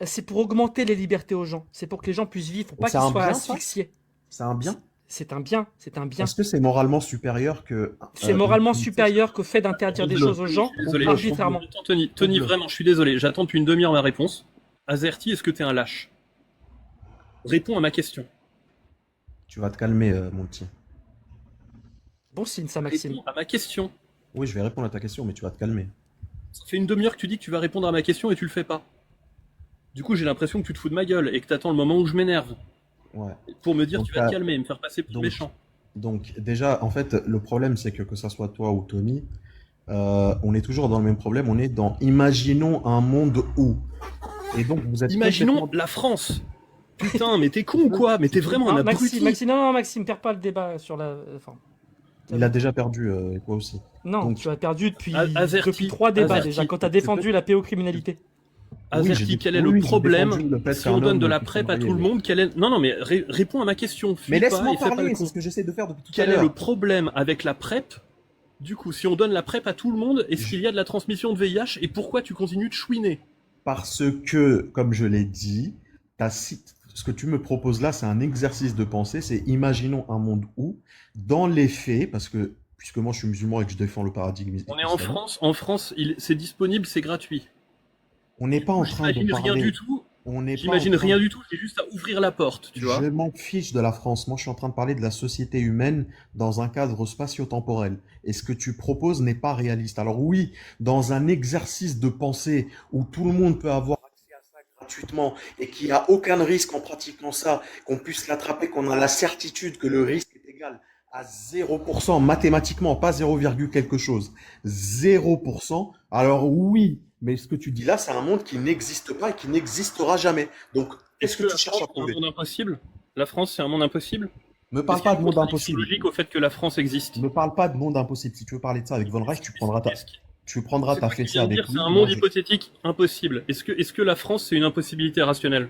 c'est pour augmenter les libertés aux gens. C'est pour que les gens puissent vivre, pour pas c'est qu'ils un soient bien, ça asphyxiés. C'est un bien? C'est un bien, c'est un bien. Est-ce que c'est moralement supérieur que. C'est moralement une- supérieur qu'au fait d'interdire des Trouble. choses aux gens Je suis désolé. arbitrairement. Attends, Tony, Trouble. vraiment, je suis désolé. J'attends depuis une demi-heure ma réponse. Azerty, est-ce que t'es un lâche? Réponds à ma question. Tu vas te calmer, mon petit. Bon signe, ça, Maxime. Réponds à ma question. Oui, je vais répondre à ta question, mais tu vas te calmer. Ça fait une demi-heure que tu dis que tu vas répondre à ma question et tu le fais pas. Du coup, j'ai l'impression que tu te fous de ma gueule et que t'attends le moment où je m'énerve Ouais. pour me dire Donc, tu vas te calmer et me faire passer pour donc- méchant. Donc, déjà, en fait, le problème, c'est que ça soit toi ou Tony, on est toujours dans le même problème. On est dans imaginons un monde où. Et donc, vous êtes. Imaginons complètement- la France. Putain, mais t'es con ou quoi? Mais t'es vraiment un abruti. Maxime, non, Maxime, perds pas le débat sur la. Enfin, Il a déjà perdu, et quoi aussi. non, Donc- tu as perdu depuis, Azerty, depuis 3 débats Azerty. déjà, quand tu as défendu la pédocriminalité. Azerty, Oui, j'ai quel dit- est oui, le j'ai problème défendu le fait si qu'un on donne homme de la puisse PrEP à marier, tout le mais- monde? Non, non, mais réponds à ma question. Fuis Mais pas laisse-moi et fais pas parler, le c'est con. ce que j'essaie de faire depuis tout à Quel est l'heure. le problème avec la PrEP? Du coup, si on donne la PrEP à tout le monde, est-ce qu'il y a de la transmission de VIH et pourquoi tu continues de chouiner? Parce que, comme je l'ai dit, ce que tu me proposes là, c'est un exercice de pensée. C'est imaginons un monde où, dans les faits, parce que puisque moi je suis musulman et que je défends le paradigme On est en islamique, France, c'est disponible, c'est gratuit. on n'est pas en train de J'imagine rien parler. du tout. On n'est pas J'imagine en train rien du tout, j'ai juste à ouvrir la porte, tu vois. Je m'en fiche de la France. Moi, je suis en train de parler de la société humaine dans un cadre spatio-temporel. Et ce que tu proposes n'est pas réaliste. Alors oui, dans un exercice de pensée où tout le monde peut avoir accès à ça gratuitement et qu'il n'y a aucun risque en pratiquant ça, qu'on puisse l'attraper, qu'on a la certitude que le risque est égal à 0% mathématiquement, pas 0, quelque chose. 0%. Alors oui, mais ce que tu dis là, c'est un monde qui n'existe pas et qui n'existera jamais. Donc, Est-ce que tu la cherches à France, c'est un prouver? monde impossible? La France, c'est un monde impossible? Me parle Est-ce qu'il y pas a de une monde contradiction impossible. logique au fait que la France existe? Me parle pas de monde impossible. Si tu veux parler de ça avec Von Reich, tu prendras Qu'est-ce qui- ta C'est toi qui fessée viens de avec dire, lui. c'est un Moi, monde hypothétique impossible. Est-ce que la France, c'est une impossibilité rationnelle?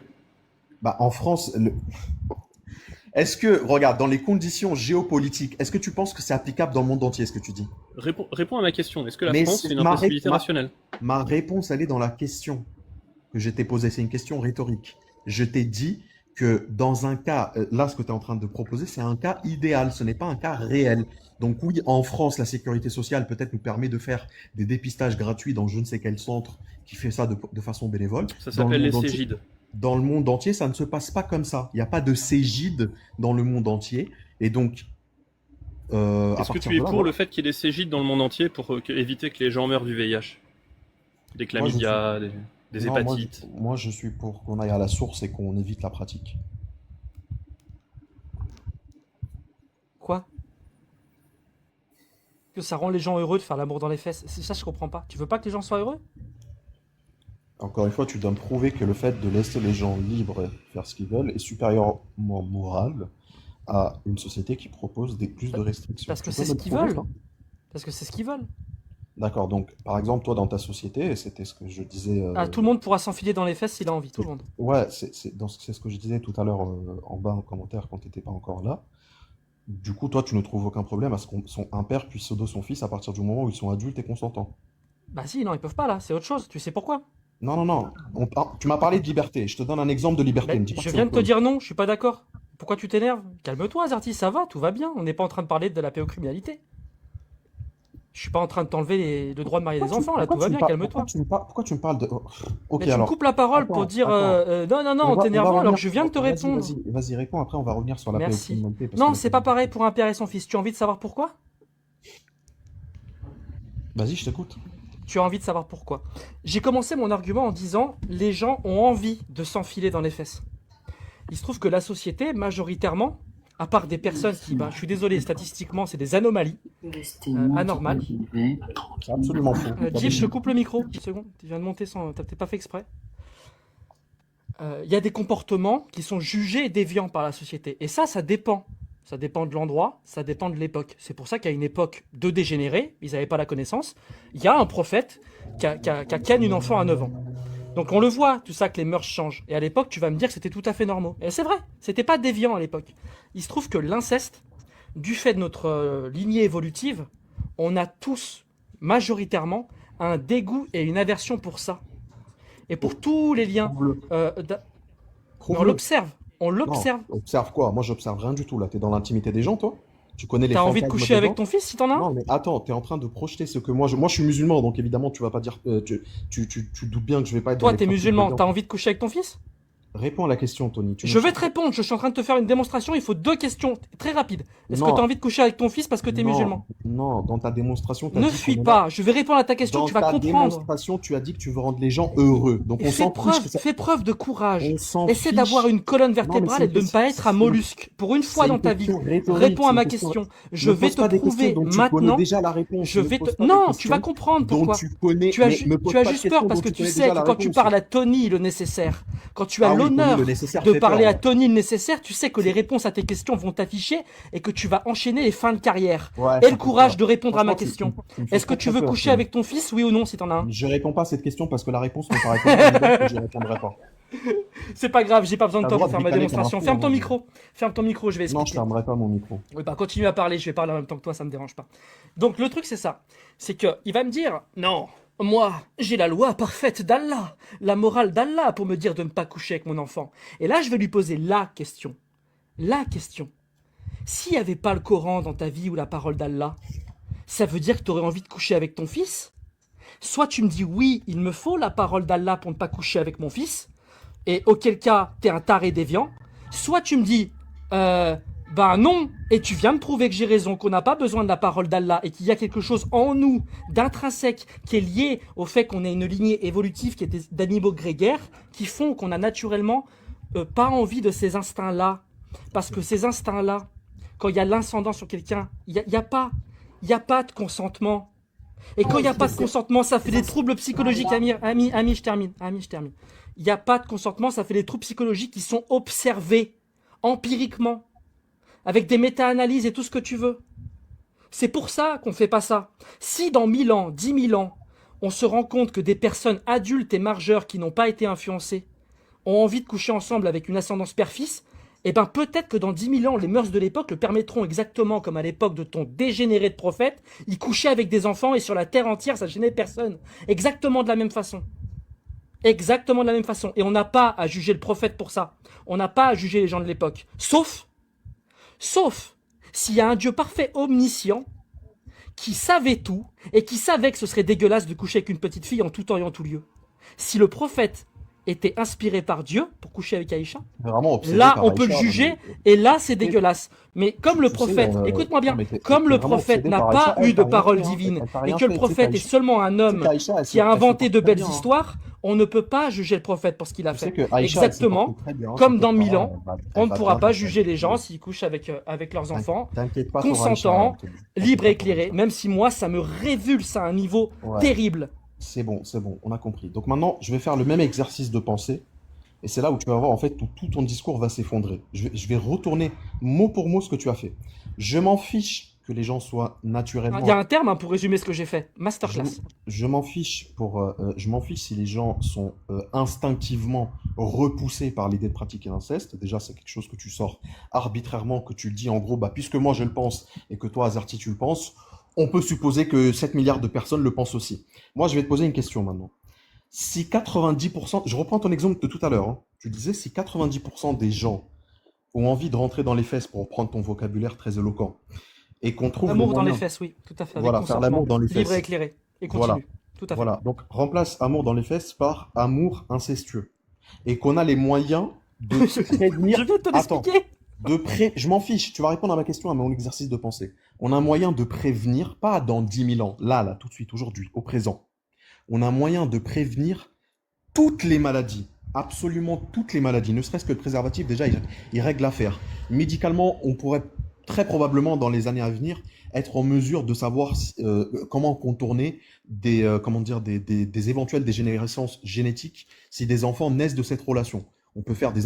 Bah, en France, est-ce que, regarde, dans les conditions géopolitiques, est-ce que tu penses que c'est applicable dans le monde entier, ce que tu dis? Réponds à ma question. Est-ce que la Mais France, c'est- c'est une ma impossibilité ré- ma- rationnelle? Ma réponse, elle est dans la question que je t'ai posée. C'est une question rhétorique. Je t'ai dit que dans un cas, là, ce que tu es en train de proposer, c'est un cas idéal, ce n'est pas un cas réel. Donc oui, en France, la sécurité sociale peut-être nous permet de faire des dépistages gratuits dans je ne sais quel centre qui fait ça de façon bénévole. Ça Dans le s'appelle les monde entier- Cégides. Dans le monde entier, ça ne se passe pas comme ça. Il n'y a pas de Cégide dans le monde entier. Et donc, à Est-ce que partir tu de es là, pour voilà. le fait qu'il y ait des Cégides dans le monde entier pour éviter que les gens meurent du VIH? Des Moi, je chlamydia, des Non, hépatites? moi, je suis pour qu'on aille à la source et qu'on évite la pratique. Quoi? Que ça rend les gens heureux de faire l'amour dans les fesses. C'est ça, je comprends pas. Tu veux pas que les gens soient heureux? Encore une fois, tu dois me prouver que le fait de laisser les gens libres faire ce qu'ils veulent est supérieurement moral à une société qui propose plus de restrictions. Parce que Tu c'est peux ce me le qu'ils prouver, veulent. ça? Parce que c'est ce qu'ils veulent. D'accord, donc par exemple, toi dans ta société, et c'était ce que je disais. Ah, tout le monde pourra s'enfiler dans les fesses s'il a envie, tout le monde. Ouais, c'est ce que je disais tout à l'heure en bas en commentaire quand tu n'étais pas encore là. Du coup, toi, tu ne trouves aucun problème à ce qu'un père puisse pseudo son fils à partir du moment où ils sont adultes et consentants. Bah si, non, ils peuvent pas là, c'est autre chose. Tu sais pourquoi? Non, non, non. Tu m'as parlé de liberté. Je te donne un exemple de liberté. Mais Me dis pas je que c'est viens de te autre chose. dire non, je suis pas d'accord. Pourquoi tu t'énerves? Calme-toi, Zarty, ça va, tout va bien. On n'est pas en train de parler de la pédocriminalité. Je suis pas en train de t'enlever le droit de marier des enfants, là, tout va bien, calme-toi. Pourquoi tu me parles de... Oh, ok, Mais tu me alors. coupes la parole pour Attends, dire non, non, non, On en va t'énervant revenir alors que je viens de te Vas-y, répondre. Vas-y, réponds. Après, on va revenir sur la Merci. pédocriminalité. parce Non, que- c'est pas pareil pour un père et son fils. Tu as envie de savoir pourquoi? Vas-y, je t'écoute. Tu as envie de savoir pourquoi. J'ai commencé mon argument en disant les gens ont envie de s'enfiler dans les fesses. Il se trouve que la société, majoritairement, à part des personnes qui, je suis désolé, statistiquement, c'est des anomalies anormales. C'est absolument faux. Jim, je te coupe le micro, une seconde. Tu viens de monter sans. T'as peut-être pas fait exprès. Il y a des comportements qui sont jugés déviants par la société. Et ça dépend. Ça dépend de l'endroit, ça dépend de l'époque. C'est pour ça qu'à une époque de dégénérés, ils n'avaient pas la connaissance, il y a un prophète qui a ken une enfant à 9 ans. Donc on le voit, tout ça, que les mœurs changent. Et à l'époque, tu vas me dire que c'était tout à fait normal. Et c'est vrai, c'était pas déviant à l'époque. Il se trouve que l'inceste, du fait de notre lignée évolutive, on a tous, majoritairement, un dégoût et une aversion pour ça. Et pour tous les liens... on Prouve-le. l'observe, on l'observe. Non, observe quoi? Moi, j'observe rien du tout, là. T'es dans l'intimité des gens, toi? Tu connais les T'as envie de fantasmes coucher des avec gens? ton fils si t'en as un? Non, mais attends, t'es en train de projeter ce que moi je suis musulman, donc évidemment, tu vas pas dire. Tu doutes bien que je vais pas être dans Toi, les t'es pratiques musulman, des t'as gens. envie de coucher avec ton fils? Réponds à la question, Tony. Je vais te répondre, je suis en train de te faire une démonstration, il faut 2 questions très rapides. Est-ce que Non. t'as envie de coucher avec ton fils parce que t'es Non, musulman? Non, dans ta démonstration, t'as Ne dit fuis qu'on pas, je vais répondre à ta question, Dans tu vas ta comprendre. démonstration, tu as dit que tu veux rendre les gens heureux. Donc Et on s'en fiche que ça- fais preuve de courage. On s'en Essaie fiche. d'avoir une colonne Non, vertébrale mais et de ne pas être un mollusque. Pour une fois c'est dans une ta vie, question rhétorique, réponds à c'est ma une question- question. Je Ne vais pose te pas des questions prouver dont tu maintenant. connais déjà la réponse. Je Ne vais pose te... pas des Non, tu questions vas comprendre dont pourquoi. tu connais, Tu as, mais me pose tu as pas de juste questions peur parce dont que tu connais sais déjà que la quand tu réponse. parles à Tony le nécessaire, quand tu as Ah oui, Tony, l'honneur le nécessaire de fait parler peur, à ouais. Tony le nécessaire, tu sais que les réponses à tes questions vont t'afficher et que tu vas enchaîner les fins de carrière. Ouais, Aie ça le fait courage peur. de répondre à ma Franchement, question. tu me fais Est-ce que très, tu très veux peur, coucher Tony. avec ton fils, oui ou non, si t'en as un? Je réponds pas à cette question parce que la réponse me paraît tellement évidente que je répondrai pas. C'est pas grave, j'ai pas besoin de T'as toi le droit pour faire de ma décaler démonstration. comme un fou, Ferme ton hein. micro. Ferme ton micro, je vais Non, je expliquer. fermerai pas mon micro. Oui, bah continue à parler, je vais parler en même temps que toi, ça me dérange pas. Donc le truc c'est ça, c'est que il va me dire non, moi j'ai la loi parfaite d'Allah, la morale d'Allah pour me dire de ne pas coucher avec mon enfant. Et là je vais lui poser la question. S'il n'y avait pas le Coran dans ta vie ou la parole d'Allah, ça veut dire que tu aurais envie de coucher avec ton fils? Soit tu me dis oui, il me faut la parole d'Allah pour ne pas coucher avec mon fils, et auquel cas t'es un taré déviant. Soit tu me dis ben non, et tu viens me prouver que j'ai raison, qu'on n'a pas besoin de la parole d'Allah et qu'il y a quelque chose en nous d'intrinsèque qui est lié au fait qu'on ait une lignée évolutive qui est d'animaux grégaires qui font qu'on a naturellement pas envie de ces instincts-là. Parce que ces instincts-là, quand il y a l'incendant sur quelqu'un, il n'y a pas de consentement. Et quand il n'y a pas de consentement, ça fait des troubles psychologiques. Ami, je termine. Il n'y a pas de consentement, ça fait des troubles psychologiques qui sont observés empiriquement. avec des méta-analyses et tout ce que tu veux. C'est pour ça qu'on fait pas ça. Si dans 1000 ans, 10 000 ans, on se rend compte que des personnes adultes et majeures qui n'ont pas été influencées ont envie de coucher ensemble avec une ascendance père-fils, eh ben peut-être que dans 10 000 ans, les mœurs de l'époque le permettront exactement comme à l'époque de ton dégénéré de prophète, il couchait avec des enfants et sur la terre entière, ça gênait personne. Exactement de la même façon. Exactement de la même façon. Et on n'a pas à juger le prophète pour ça. On n'a pas à juger les gens de l'époque. Sauf s'il y a un Dieu parfait omniscient qui savait tout et qui savait que ce serait dégueulasse de coucher avec une petite fille en tout temps et en tout lieu. Si le prophète était inspiré par Dieu pour coucher avec Aïcha, Vraiment obsédé là par on peut le Aïcha, juger mais- et là c'est dégueulasse. Mais comme le Tu sais, prophète, écoute-moi bien, non, mais t'es comme le vraiment prophète obsédé n'a par pas Aïcha, eu elle de t'a rien parole fait, hein, divine elle t'a et rien que le fait, tu sais prophète est qu'Aïcha- seulement un tu sais homme qu'Aïcha, elle qui a se- elle se inventé de porte très belles bien, hein. histoires, on ne peut pas juger le prophète pour ce qu'il a Tu sais fait. que Aïcha, elle se Exactement, porte très bien, comme t'inquiète dans pas, 1000 ans, elle on ne va pourra bien pas dans juger sa les vie. gens s'ils couchent avec leurs enfants, T'inquiète pas pour Aïcha, consentants, elle te dit. libres et T'inquiète pas pour éclairés, Aïcha. même si moi ça me révulse à un niveau Ouais. terrible. C'est bon, on a compris. Donc maintenant, je vais faire le même exercice de pensée. Et c'est là où tu vas voir, en fait, où tout ton discours va s'effondrer. Je vais retourner mot pour mot ce que tu as fait. Je m'en fiche que les gens soient Il y a naturellement... un terme hein, pour résumer ce que j'ai fait. Masterclass. Je m'en fiche je m'en fiche si les gens sont instinctivement repoussés par l'idée de pratiquer l'inceste. Déjà, c'est quelque chose que tu sors arbitrairement, que tu dis en gros, bah, puisque moi je le pense et que toi, Azerty, tu le penses, on peut supposer que 7 milliards de personnes le pensent aussi. Moi, je vais te poser une question maintenant. Si 90%, je reprends ton exemple de tout à l'heure, hein. Tu disais si 90% des gens ont envie de rentrer dans les fesses, pour reprendre ton vocabulaire très éloquent, et qu'on trouve le Amour dans les moyen- fesses, oui, tout à fait. Avec Voilà, faire consentement, l'amour dans les libre fesses. et éclairé. Et continue. Voilà. Tout à fait. Voilà, donc remplace amour dans les fesses par amour incestueux. Et qu'on a les moyens de prévenir... Je viens de te Attends, l'expliquer. je m'en fiche, tu vas répondre à ma question, à mon exercice de pensée. On a un moyen de prévenir, pas dans 10 000 ans, là, tout de suite, aujourd'hui, au présent. On a un moyen de prévenir toutes les maladies, absolument toutes les maladies, ne serait-ce que le préservatif, déjà, il règle l'affaire. Médicalement, on pourrait très probablement, dans les années à venir, être en mesure de savoir comment contourner des éventuelles dégénérescences génétiques si des enfants naissent de cette relation. On peut faire des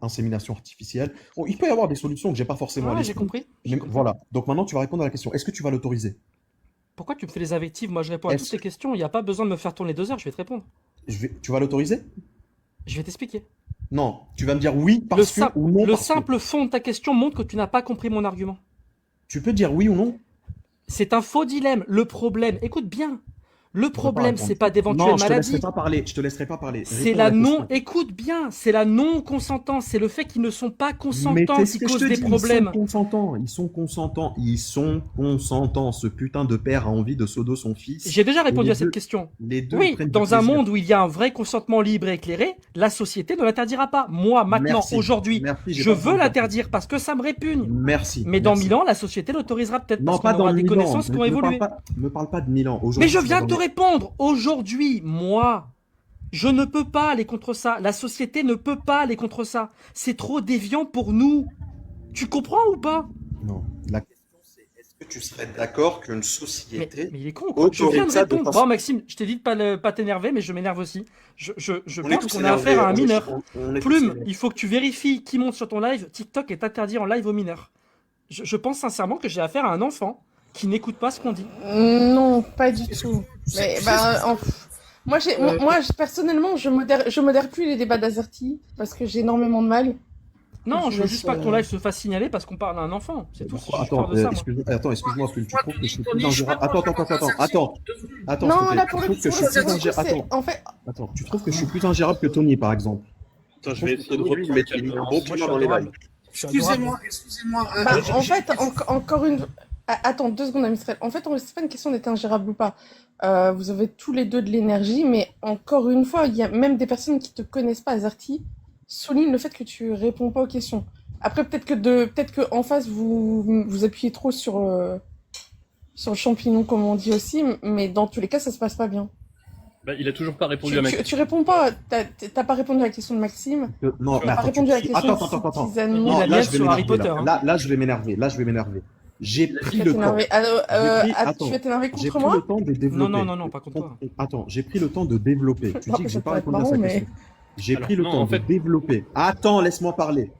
inséminations artificielles. Bon, il peut y avoir des solutions que j'ai pas forcément à Ouais, j'ai l'esprit. compris. Mais voilà. Donc maintenant, tu vas répondre à la question. Est-ce que tu vas l'autoriser? Pourquoi tu me fais les invectives? Moi, je réponds à toutes tes questions. Il n'y a pas besoin de me faire tourner 2 heures. Je vais te répondre. Tu vas l'autoriser? Je vais t'expliquer. Non. Tu vas me dire oui parce que ou non Le parce que. simple fond de ta question montre que tu n'as pas compris mon argument. Tu peux dire oui ou non? C'est un faux dilemme. Le problème, écoute bien. Le problème, c'est pas Non, d'éventuelles je te laisserai maladies. pas parler. Je te laisserai pas parler. C'est Réponds la à question. non. Écoute bien, c'est la non-consentance. C'est le fait qu'ils ne sont pas Mais consentants c'est ce qui que je cause te des dis, problèmes. Ils sont consentants. Ils sont consentants. Ils sont consentants. Ce putain de père a envie de sodo son fils. J'ai déjà répondu Et à cette question. Les deux Oui, prennent du dans un plaisir. monde où il y a un vrai consentement libre et éclairé, la société ne l'interdira pas. Moi, maintenant, Merci. aujourd'hui, Merci, j'ai je pas veux besoin de l'interdire parce que ça me répugne. Merci. Mais dans merci. 1000 ans, la société l'autorisera peut-être Non, parce pas qu'on dans aura des 1000 ans. connaissances qui ont évolué. Me parle pas de 1000 ans. Mais Aujourd'hui, je tu viens vas de te dans les- répondre. Aujourd'hui, moi, je ne peux pas aller contre ça. La société ne peut pas aller contre ça. C'est trop déviant pour nous. Tu comprends ou pas? Non. La question c'est est-ce que tu serais d'accord qu'une mais, société mais il est con, quoi. Je autorise viens de ça de répondre. façon- Bon, Maxime, je t'ai dit de pas t'énerver, mais je m'énerve aussi. Je On est pense tous qu'on a énervés, affaire à un on est- mineur. on est tous Plume, énervés. il faut que tu vérifies qui monte sur ton live. TikTok est interdit en live aux mineurs. Je pense sincèrement que j'ai affaire à un enfant qui n'écoute pas ce qu'on dit. Non, pas du tout. Mais personnellement, je modère plus les débats d'Azerty parce que j'ai énormément de mal. Non, je veux juste pas que ton Euh, live se fasse signaler parce qu'on parle à un enfant. C'est tout. Pourquoi Je parle Attends, de ça, moi. excuse-moi, Plume, tu trouves que je suis plus ingérable? Attends, s'il te Non, plaît. là Tu pour le trouves que je suis plus ingérable? c'est Attends, en fait. attends, tu trouves que je suis plus ingérable que Tony, par exemple? Attends, je vais essayer de remettre un bon climat dans les lives. Excusez-moi. En fait, encore une. Attends, 2 secondes, Mistral. En fait, c'est pas une question d'être ingérable ou pas. Vous avez tous les deux de l'énergie, mais encore une fois, il y a même des personnes qui te connaissent pas, Azerty, soulignent le fait que tu réponds pas aux questions. Après, peut-être que en face, vous appuyez trop sur le champignon, comme on dit aussi, mais dans tous les cas, ça se passe pas bien. Bah, il a toujours pas répondu à ma question. Tu réponds pas, t'as pas répondu à la question de Maxime. Non, Tu mais as pas attends, répondu à la question attends. de Tizano. Non, Non, la là, mienne je vais sur Harry m'énerver. Potter, hein. Là, je vais m'énerver. J'ai Tu pris vas le temps. t'énerver. Attends, tu vas t'énerver J'ai contre pris le moi? temps de développer. Non, pas contre toi. Attends, j'ai pris le temps de développer. Tu Non, dis que ça j'ai pas peut être répondu à marrant, sa mais- question. J'ai Alors, pris le non, temps en de fait- développer. Attends, laisse-moi parler.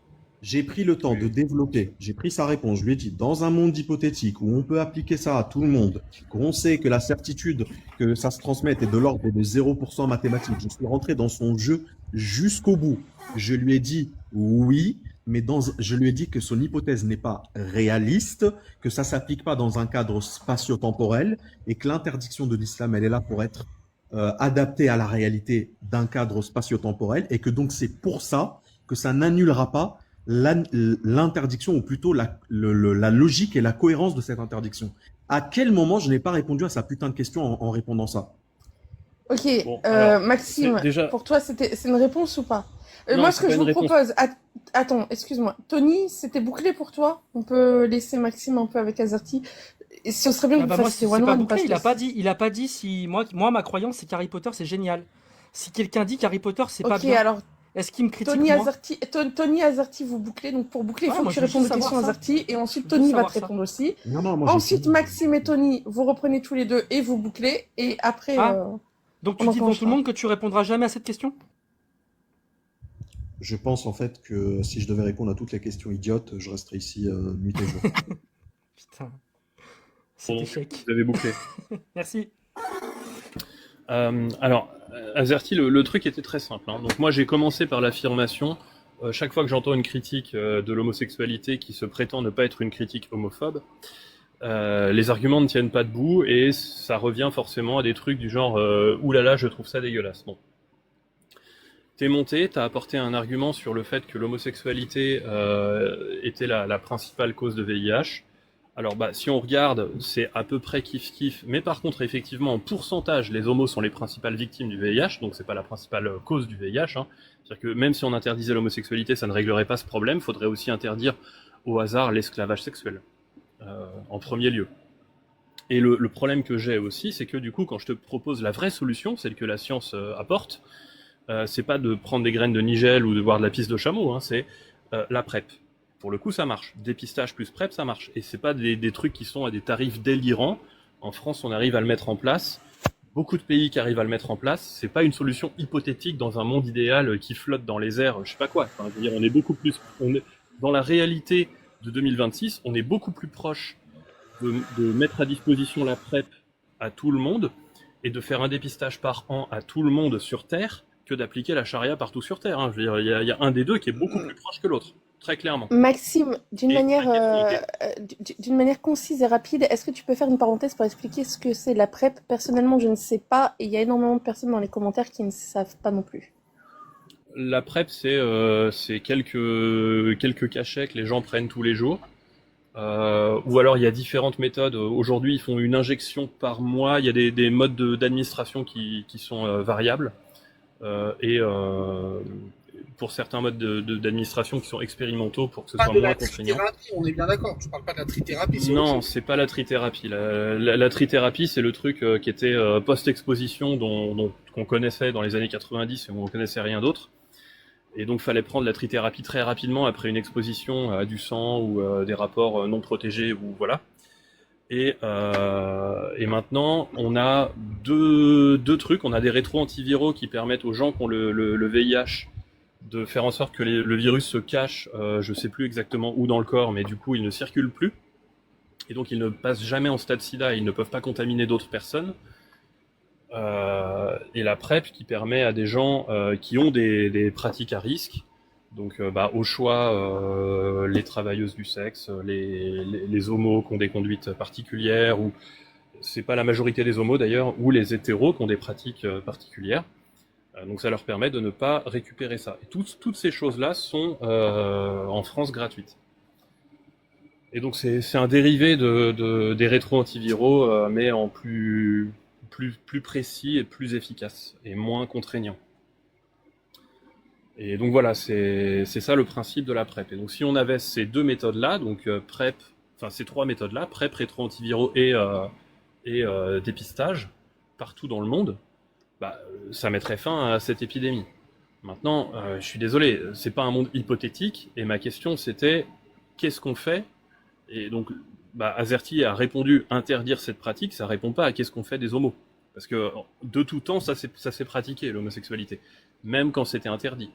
J'ai pris le temps de développer, j'ai pris sa réponse, je lui ai dit, dans un monde hypothétique où on peut appliquer ça à tout le monde, qu'on sait que la certitude que ça se transmette est de l'ordre de 0% mathématique, je suis rentré dans son jeu jusqu'au bout. Je lui ai dit oui, mais je lui ai dit que son hypothèse n'est pas réaliste, que ça ne s'applique pas dans un cadre spatio-temporel et que l'interdiction de l'islam, elle est là pour être adaptée à la réalité d'un cadre spatio-temporel et que donc c'est pour ça que ça n'annulera pas l'interdiction ou plutôt la logique et la cohérence de cette interdiction. À quel moment je n'ai pas répondu à sa putain de question en répondant ça? Ok, Bon, alors, Maxime, déjà... pour toi, c'est une réponse ou pas? Non, Moi, c'est ce que pas je une vous réponse. propose... Attends, excuse-moi. Tony, c'était bouclé pour toi? On peut laisser Maxime un peu avec Azerty. Et ce serait bien que Ah vous bah moi, fassiez c'est pas one-one, bouclé, parce que... il a pas dit si... Moi, ma croyance, c'est qu'Harry Potter, c'est génial. Si quelqu'un dit qu'Harry Potter, c'est pas Ok, bien, alors, est-ce qu'il me critique, moi? Tony Azerty, vous bouclez. Donc, pour boucler, il Ouais, faut moi, que tu je veux répondes aux juste questions savoir ça. Azerty. Et ensuite, Je veux Tony va savoir te ça. répondre aussi. Non, non, moi, j'ai Ensuite, fini. Maxime et Tony, vous reprenez tous les deux et vous bouclez. Et après, Ah. Donc tu on dis devant tout enclenchera. le monde que tu répondras jamais à cette question? Je pense en fait que si je devais répondre à toutes les questions idiotes, je resterais ici nuit et jour. Putain. Cet Bon, échec. vous avez bouclé. Merci. Alors, Azerty, le truc était très simple, hein. Donc moi, j'ai commencé par l'affirmation, chaque fois que j'entends une critique de l'homosexualité qui se prétend ne pas être une critique homophobe, les arguments ne tiennent pas debout et ça revient forcément à des trucs du genre oulala, je trouve ça dégueulasse. Bon. T'es monté, t'as apporté un argument sur le fait que l'homosexualité était la principale cause de VIH. Alors bah si on regarde, c'est à peu près kiff-kiff, mais par contre effectivement en pourcentage, les homos sont les principales victimes du VIH, donc c'est pas la principale cause du VIH, hein. C'est-à-dire que même si on interdisait l'homosexualité, ça ne réglerait pas ce problème, faudrait aussi interdire au hasard l'esclavage sexuel, en premier lieu. Et le problème que j'ai aussi, c'est que du coup quand je te propose la vraie solution, celle que la science apporte, c'est pas de prendre des graines de nigel ou de boire de la pisse de chameau, hein, c'est la PrEP. Pour le coup, ça marche. Dépistage plus PrEP, ça marche. Et c'est pas des trucs qui sont à des tarifs délirants. En France, on arrive à le mettre en place. Beaucoup de pays qui arrivent à le mettre en place. C'est pas une solution hypothétique dans un monde idéal qui flotte dans les airs, je sais pas quoi. Enfin, je veux dire, on est beaucoup plus, dans la réalité de 2026, on est beaucoup plus proche de mettre à disposition la PrEP à tout le monde et de faire un dépistage par an à tout le monde sur Terre que d'appliquer la charia partout sur Terre, hein. Je veux dire, il y a un des deux qui est beaucoup plus proche que l'autre, très clairement. Maxime, d'une Et manière concise et rapide, est-ce que tu peux faire une parenthèse pour expliquer ce que c'est la PrEP? Personnellement, je ne sais pas, et il y a énormément de personnes dans les commentaires qui ne savent pas non plus. La PrEP, c'est quelques cachets que les gens prennent tous les jours. Ou alors il y a différentes méthodes. Aujourd'hui, ils font une injection par mois. Il y a des modes d'administration qui sont variables. Et pour certains modes d'administration qui sont expérimentaux pour que ce Pas soit de moins la contraignant. trithérapie, on est bien d'accord. Je parle pas de la trithérapie. C'est autre Non, chose. c'est pas la trithérapie. La trithérapie, c'est le truc qui était post-exposition qu'on connaissait dans les années 90 et où on connaissait rien d'autre. Et donc, fallait prendre la trithérapie très rapidement après une exposition à du sang ou des rapports non protégés ou voilà. Et maintenant, on a deux trucs. On a des rétro-antiviraux qui permettent aux gens qui ont le VIH de faire en sorte que le virus se cache, je sais plus exactement où dans le corps, mais du coup, il ne circule plus. Et donc, il ne passe jamais en stade sida et ils ne peuvent pas contaminer d'autres personnes. Et la PrEP qui permet à des gens qui ont des pratiques à risque, donc au choix les travailleuses du sexe, les homos qui ont des conduites particulières, ou c'est pas la majorité des homos d'ailleurs, ou les hétéros qui ont des pratiques particulières. Donc ça leur permet de ne pas récupérer ça. Et toutes ces choses-là sont en France gratuites. Et donc c'est un dérivé des rétro-antiviraux, mais en plus précis et plus efficace, et moins contraignant. Et donc voilà, c'est ça le principe de la PrEP. Et donc si on avait ces deux méthodes-là, donc PrEP, enfin ces trois méthodes-là, PrEP, rétro-antiviraux et dépistage, partout dans le monde, ça mettrait fin à cette épidémie. Maintenant, je suis désolé, c'est pas un monde hypothétique, et ma question c'était, qu'est-ce qu'on fait? Et donc, Azerty a répondu interdire cette pratique, ça répond pas à qu'est-ce qu'on fait des homos. Parce que de tout temps, ça s'est pratiqué, l'homosexualité, même quand c'était interdit.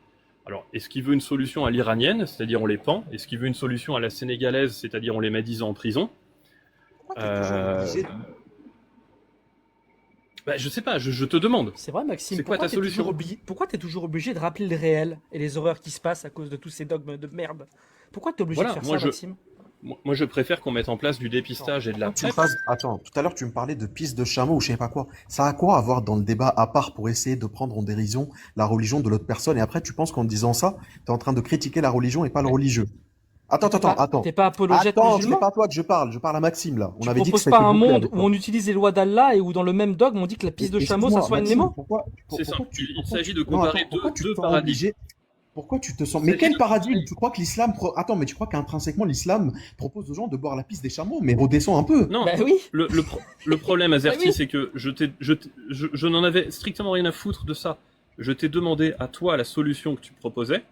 Alors, est-ce qu'il veut une solution à l'iranienne, c'est-à-dire on les pend? Est-ce qu'il veut une solution à la sénégalaise, c'est-à-dire on les met 10 ans en prison? Pourquoi t'es toujours obligé de- Bah, je sais pas, je te demande. C'est vrai, Maxime. C'est quoi ta solution? Pourquoi t'es toujours obligé de rappeler le réel et les horreurs qui se passent à cause de tous ces dogmes de merde? Pourquoi t'es obligé Voilà, de faire moi, ça, Maxime? Moi, je préfère qu'on mette en place du dépistage et de la Tu PrEP. fasses- Attends, tout à l'heure tu me parlais de piste de chameau ou je sais pas quoi. Ça a quoi à voir dans le débat à part pour essayer de prendre en dérision la religion de l'autre personne et après tu penses qu'en disant ça, t'es en train de critiquer la religion et pas le religieux. Attends. T'es pas apologète Attends, c'est musulman? pas à toi que je parle à Maxime là. On Tu avait dit que proposes c'était pas un bouclé monde avec où toi. on utilise les lois d'Allah et où dans le même dogme on dit que la piste de chameau ça Excuse-moi, soit une Maxime, Nemo? C'est simple, il pourquoi s'agit tu- de comparer pourquoi tu deux te sens paradigmes. obligé- Pourquoi tu te sens... Il Mais s'agit quel de- paradigme? Tu crois que l'islam... Attends, mais tu crois qu'intrinsèquement l'islam propose aux gens de boire la pisse des chameaux? Mais redescends un peu. Non, Bah oui. le problème, Azerty, oui. c'est que je n'en avais strictement rien à foutre de ça. Je t'ai demandé à toi la solution que tu proposais.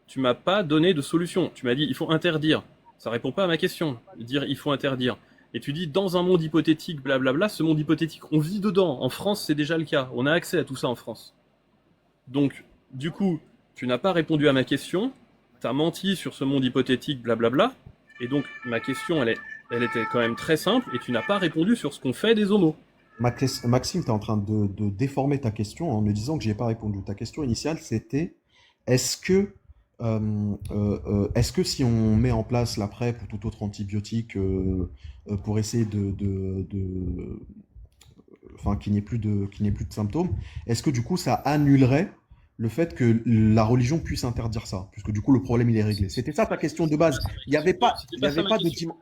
Tu m'as pas donné de solution. Tu m'as dit il faut interdire. Ça répond pas à ma question. Dire il faut interdire. Et tu dis dans un monde hypothétique, blablabla, ce monde hypothétique, on vit dedans. En France, c'est déjà le cas. On a accès à tout ça en France. Donc, du coup, tu n'as pas répondu à ma question. T'as menti sur ce monde hypothétique, blablabla. Et donc, ma question, elle était quand même très simple. Et tu n'as pas répondu sur ce qu'on fait des homos. Maxime, tu es en train de déformer ta question en me disant que j'ai pas répondu. Ta question initiale, c'était est-ce que, est-ce que si on met en place la PrEP ou tout autre antibiotique pour essayer enfin, qu'il n'y ait plus de symptômes, est-ce que du coup ça annulerait le fait que la religion puisse interdire ça, puisque du coup le problème il est réglé. C'était ça ta question de base. Il n'y avait pas, C'était il y pas ça avait ma pas de question.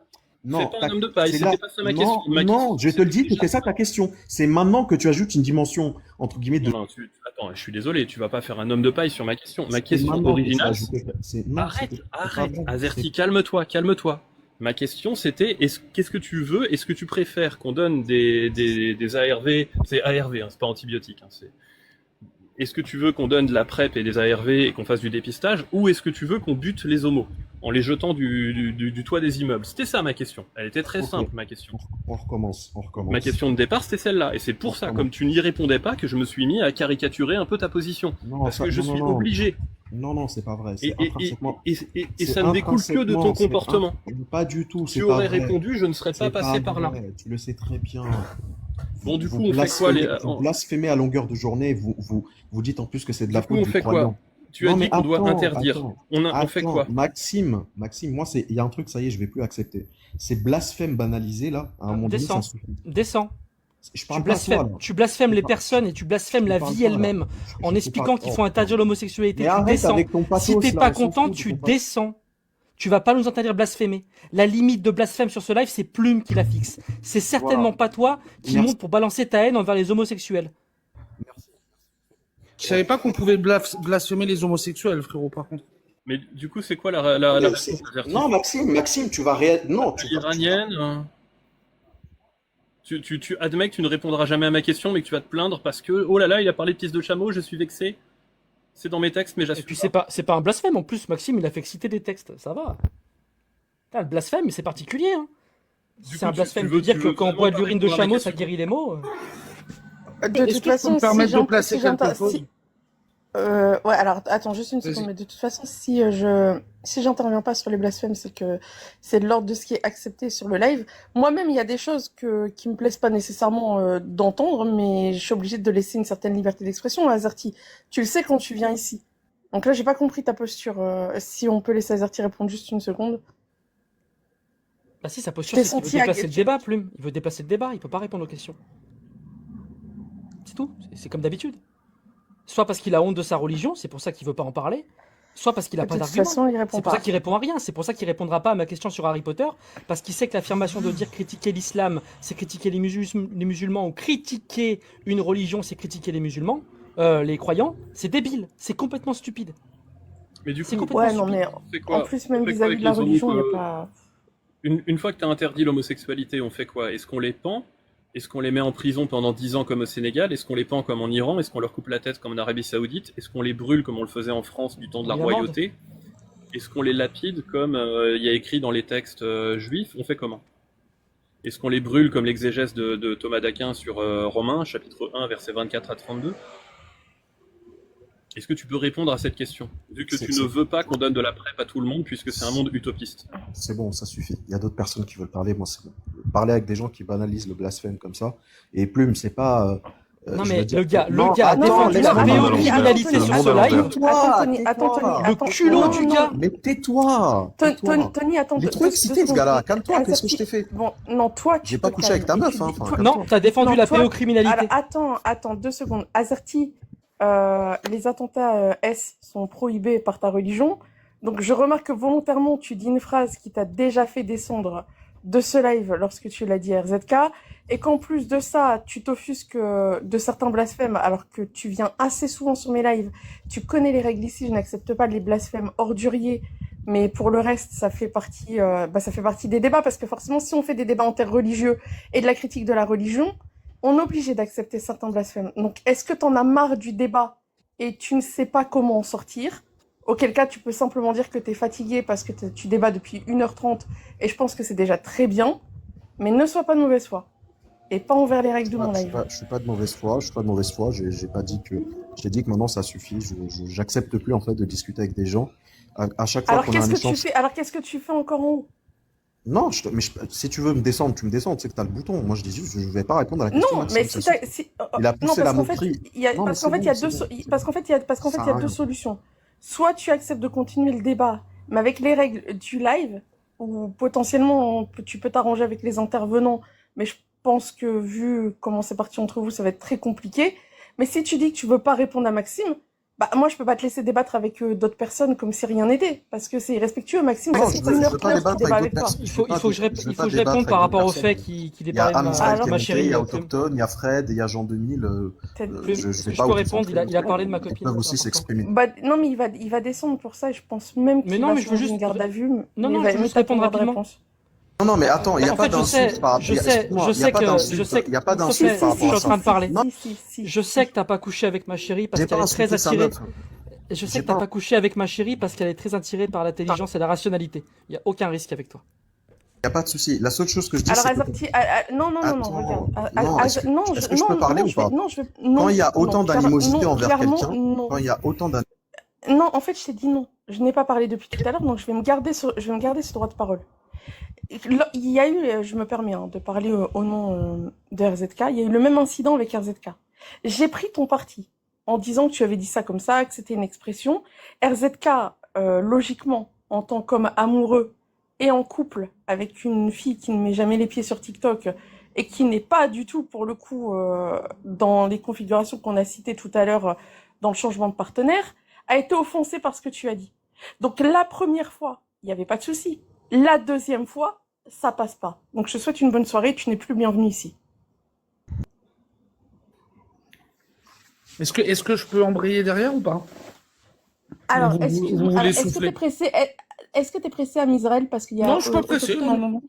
Non, C'est pas un homme de paille, c'est c'était là. pas ça ma Non, question. Ma non, question, je te le dis, c'était c'était ça ta question. C'est maintenant que tu ajoutes une dimension entre guillemets de. Non, attends, je suis désolé, tu vas pas faire un homme de paille sur ma question. Ma C'est question maintenant que tu as originale. ajouté. Non, Arrête, c'est pas arrête, bon. Azerty, calme-toi. Ma question c'était qu'est-ce que tu veux? Est-ce que tu préfères qu'on donne des ARV? C'est ARV, hein, c'est pas antibiotique. Hein, est-ce que tu veux qu'on donne de la PrEP et des ARV et qu'on fasse du dépistage? Ou est-ce que tu veux qu'on bute les homos en les jetant du toit des immeubles? C'était ça ma question. Elle était très Ok. simple, ma question. On recommence. Ma question de départ, c'était celle-là. Et c'est pour ça, comme tu n'y répondais pas, que je me suis mis à caricaturer un peu ta position. Non, Parce ça- que je non, suis non. obligé. Non, c'est pas vrai. Et, C'est et, et, intrinsèquement. et c'est ça ne découle que de ton intrinsèquement, c'est comportement. Pas du tout. Tu C'est pas aurais vrai. répondu, je ne serais pas C'est passé par là. vrai, tu le sais très bien. Bon, du Vous coup, on fait quoi les... vous blasphémez à longueur de journée. Vous dites en plus que c'est de la Du coup, faute on du fait quoi? croyant. Tu as Non, dit mais qu'on doit attends, interdire. attends, On fait quoi? Maxime, moi, il y a un truc, ça y est, je vais plus accepter. C'est blasphème banalisé, là. À un moment donné, ça suffit. Descends. Je Tu parle pas à toi, là. blasphèmes Je les parle- personnes et tu blasphèmes je la parle vie pas, là. elle-même Je en te expliquant parle- qu'il oh, faut interdire l'homosexualité. Mais Tu arrête descends. avec ton pathos, Si t'es là, pas on s'en content, fout de tu ton pathos. descends. Tu vas pas nous interdire de blasphémer. La limite de blasphème sur ce live, c'est Plume qui la fixe. C'est certainement Voilà. pas toi qui Merci. monte pour balancer ta haine envers les homosexuels. Je savais pas qu'on pouvait blasphémer les homosexuels, frérot, par contre. Mais du coup, c'est quoi la Mais réponse, c'est- Azerty? Non, Maxime, tu vas Non, Iranienne tu admets que tu ne répondras jamais à ma question, mais que tu vas te plaindre parce que, oh là là, il a parlé de piste de chameau, je suis vexé. C'est dans mes textes, mais Et j'assume puis pas. c'est pas un blasphème en plus, Maxime, il a fait que citer des textes, ça va. Putain, le blasphème, c'est particulier, hein. Du C'est coup, un blasphème tu veux- de dire tu que veux quand on vraiment boit de pas l'urine de répondre à ma chameau, ça question? guérit les maux. De Est-ce toute que je peux façon, me permettre si de j'entends- placer si j'entends- quelque chose si- ouais, alors attends juste une Vas-y. seconde, mais de toute façon, si j'interviens pas sur les blasphèmes, c'est que c'est de l'ordre de ce qui est accepté sur le live. Moi-même, il y a des choses qui me plaisent pas nécessairement d'entendre, mais je suis obligée de laisser une certaine liberté d'expression. Azerty, tu le sais quand tu viens ici. Donc là, j'ai pas compris ta posture. Si on peut laisser Azerty répondre juste une seconde. Bah si, sa posture, T'es c'est qu'il veut senti déplacer le agacé. débat, Plume. Il veut déplacer le débat, il peut pas répondre aux questions. C'est tout, c'est comme d'habitude. Soit parce qu'il a honte de sa religion, c'est pour ça qu'il veut pas en parler, soit parce qu'il a De pas toute d'argument. façon, il répond C'est pour pas. ça qu'il répond à rien, c'est pour ça qu'il répondra pas à ma question sur Harry Potter, parce qu'il sait que l'affirmation de dire critiquer l'islam, c'est critiquer les musulmans, ou critiquer une religion, c'est critiquer les musulmans, les croyants, c'est débile, c'est complètement stupide. Mais du C'est coup, complètement Ouais, non, mais on fait quoi? en plus, même On fait quoi vis-à-vis avec de la les homos religion, il n'y que- a pas. Une fois que tu as interdit l'homosexualité, on fait quoi? Est-ce qu'on les pend? Est-ce qu'on les met en prison pendant 10 ans comme au Sénégal? Est-ce qu'on les pend comme en Iran? Est-ce qu'on leur coupe la tête comme en Arabie Saoudite? Est-ce qu'on les brûle comme on le faisait en France du temps de la Une amende. royauté? Est-ce qu'on les lapide comme il y a écrit dans les textes juifs? On fait comment? Est-ce qu'on les brûle comme l'exégèse de Thomas d'Aquin sur Romains, chapitre 1, versets 24 à 32? Est-ce que tu peux répondre à cette question? Vu que C'est- tu c'est- ne veux pas qu'on donne de la PrEP à tout le monde, puisque c'est un monde utopiste. C'est bon, ça suffit. Il y a d'autres personnes qui veulent parler. Moi, c'est bon. Parler avec des gens qui banalisent le blasphème comme ça. Et Plume, c'est pas. Non, je mais veux dire le gars que- a Non, défendu attends, la laisse-moi parler. pédocriminalité Le sur monde ce à l'envers. live. Tais-toi, Tony, attends, tais-toi. Tony, Le attends. culot Non, du non, gars. Mais tais-toi. Tony, attends. Il est deux- trop deux excité, ce secondes. gars-là. Calme-toi, qu'est-ce que je Azerty, t'ai fait? Bon, non, toi, J'ai tu pas te couché avec ta calmes. Et meuf, tu hein. dis- Enfin, toi- Non, t'as défendu Non, la toi- pédocriminalité. Alors, attends, 2 secondes. Azerty, les attentats S sont prohibés par ta religion. Donc, je remarque que volontairement, tu dis une phrase qui t'a déjà fait descendre de ce live lorsque tu l'as dit à RZK. Et qu'en plus de ça, tu t'offusques de certains blasphèmes alors que tu viens assez souvent sur mes lives. Tu connais les règles ici, je n'accepte pas les blasphèmes orduriers. Mais pour le reste, ça fait partie des débats. Parce que forcément, si on fait des débats interreligieux et de la critique de la religion, on est obligé d'accepter certains blasphèmes. Donc, est-ce que t'en as marre du débat et tu ne sais pas comment en sortir? Auquel cas, tu peux simplement dire que t'es fatigué parce que tu débats depuis 1h30 et je pense que c'est déjà très bien. Mais ne sois pas de mauvaise foi. Et pas envers les règles de mon live. Je suis pas de mauvaise foi. Je suis pas de mauvaise foi. J'ai pas dit que. J'ai dit que maintenant ça suffit. J'accepte plus en fait de discuter avec des gens. À chaque fois Alors qu'on a un qu'est-ce que tu échange. fais? Alors qu'est-ce que tu fais encore en haut? Non, si tu veux me descendre, tu me descends. Tu sais que t'as le bouton. Moi, je dis juste, je vais pas répondre à la question. Non, Maxime, mais ça si t'as, suffit. si, Il a non, poussé la parce qu'en fait, moquerie. il y a, Non, mais parce qu'en c'est fait, il y a bon, deux, c'est bon. parce qu'en fait, il y a, parce qu'en fait, Ça il y a sert à deux rien. solutions. Soit tu acceptes de continuer le débat, mais avec les règles du live, ou potentiellement, tu peux t'arranger avec les intervenants, mais je pense que vu comment c'est parti entre vous, ça va être très compliqué. Mais si tu dis que tu veux pas répondre à Maxime, bah, moi, je peux pas te laisser débattre avec d'autres personnes comme si rien n'était, parce que c'est irrespectueux. Maxime, Non, ça je fait veux 1h15 pas qu'il débattre débat avec avec d'autres toi. personnes. Il faut que je vais pas réponde débattre par avec rapport au d'autres fait personnes. qu'il Il y a parlait de Amistral qui est ma monté, chérie. il y a Plume. Autochtone, il y a Fred, il y a Jean 2000. Peut-être Plume, Je est-ce vais que je pas peux vous répondre? concentrer. Il a parlé de ma Ils copine. peuvent c'est aussi important. s'exprimer. Bah, non, mais il va descendre pour ça, et je pense même Mais qu'il non, va mais je veux changer juste. une garde à vue, Non, mais non, je veux juste t'as répondre ton droit de rapidement. réponse. Non, mais attends, il n'y a En pas fait, d'insulte par rapport. je sais Excuse-moi, il n'y a que, pas je d'insulte. sais Il n'y a pas s'il te d'insulte plaît, par je suis rapport en à train ça. de parler. Non, Je sais que t'as pas couché avec ma chérie parce j'ai qu'elle pas est très insulté sa attirée. meuf. Je sais J'ai que t'as pas- pas couché avec ma chérie parce qu'elle est très attirée par l'intelligence et la rationalité. Il y a aucun risque avec toi. Il n'y a pas de souci. La seule chose que je dis, Alors, c'est que Azerty, non, Attends, regarde. non, est-ce que je peux parler ou pas? Quand il y a autant d'animosité envers quelqu'un, non. quand il y a autant d'an- Non, en fait, je t'ai dit non. Je n'ai pas parlé depuis tout à l'heure, donc je vais me garder ce droit de parole. Il y a eu, je me permets de parler au nom de RZK, il y a eu le même incident avec RZK. J'ai pris ton parti en disant que tu avais dit ça comme ça, que c'était une expression. RZK, logiquement, en tant qu'homme amoureux et en couple avec une fille qui ne met jamais les pieds sur TikTok et qui n'est pas du tout, pour le coup, dans les configurations qu'on a citées tout à l'heure, dans le changement de partenaire, a été offensé par ce que tu as dit. Donc la première fois, il n'y avait pas de souci. La deuxième fois, ça passe pas. Donc je te souhaite une bonne soirée, tu n'es plus bienvenu ici. Est-ce que je peux embrayer derrière ou pas? Alors, Vous excuse-moi, voulez alors, est-ce que souffler? t'es pressé, est-ce que t'es pressé à Misraël parce qu'il y a Non, je suis pas pressé. Autochtone, Non, non, non.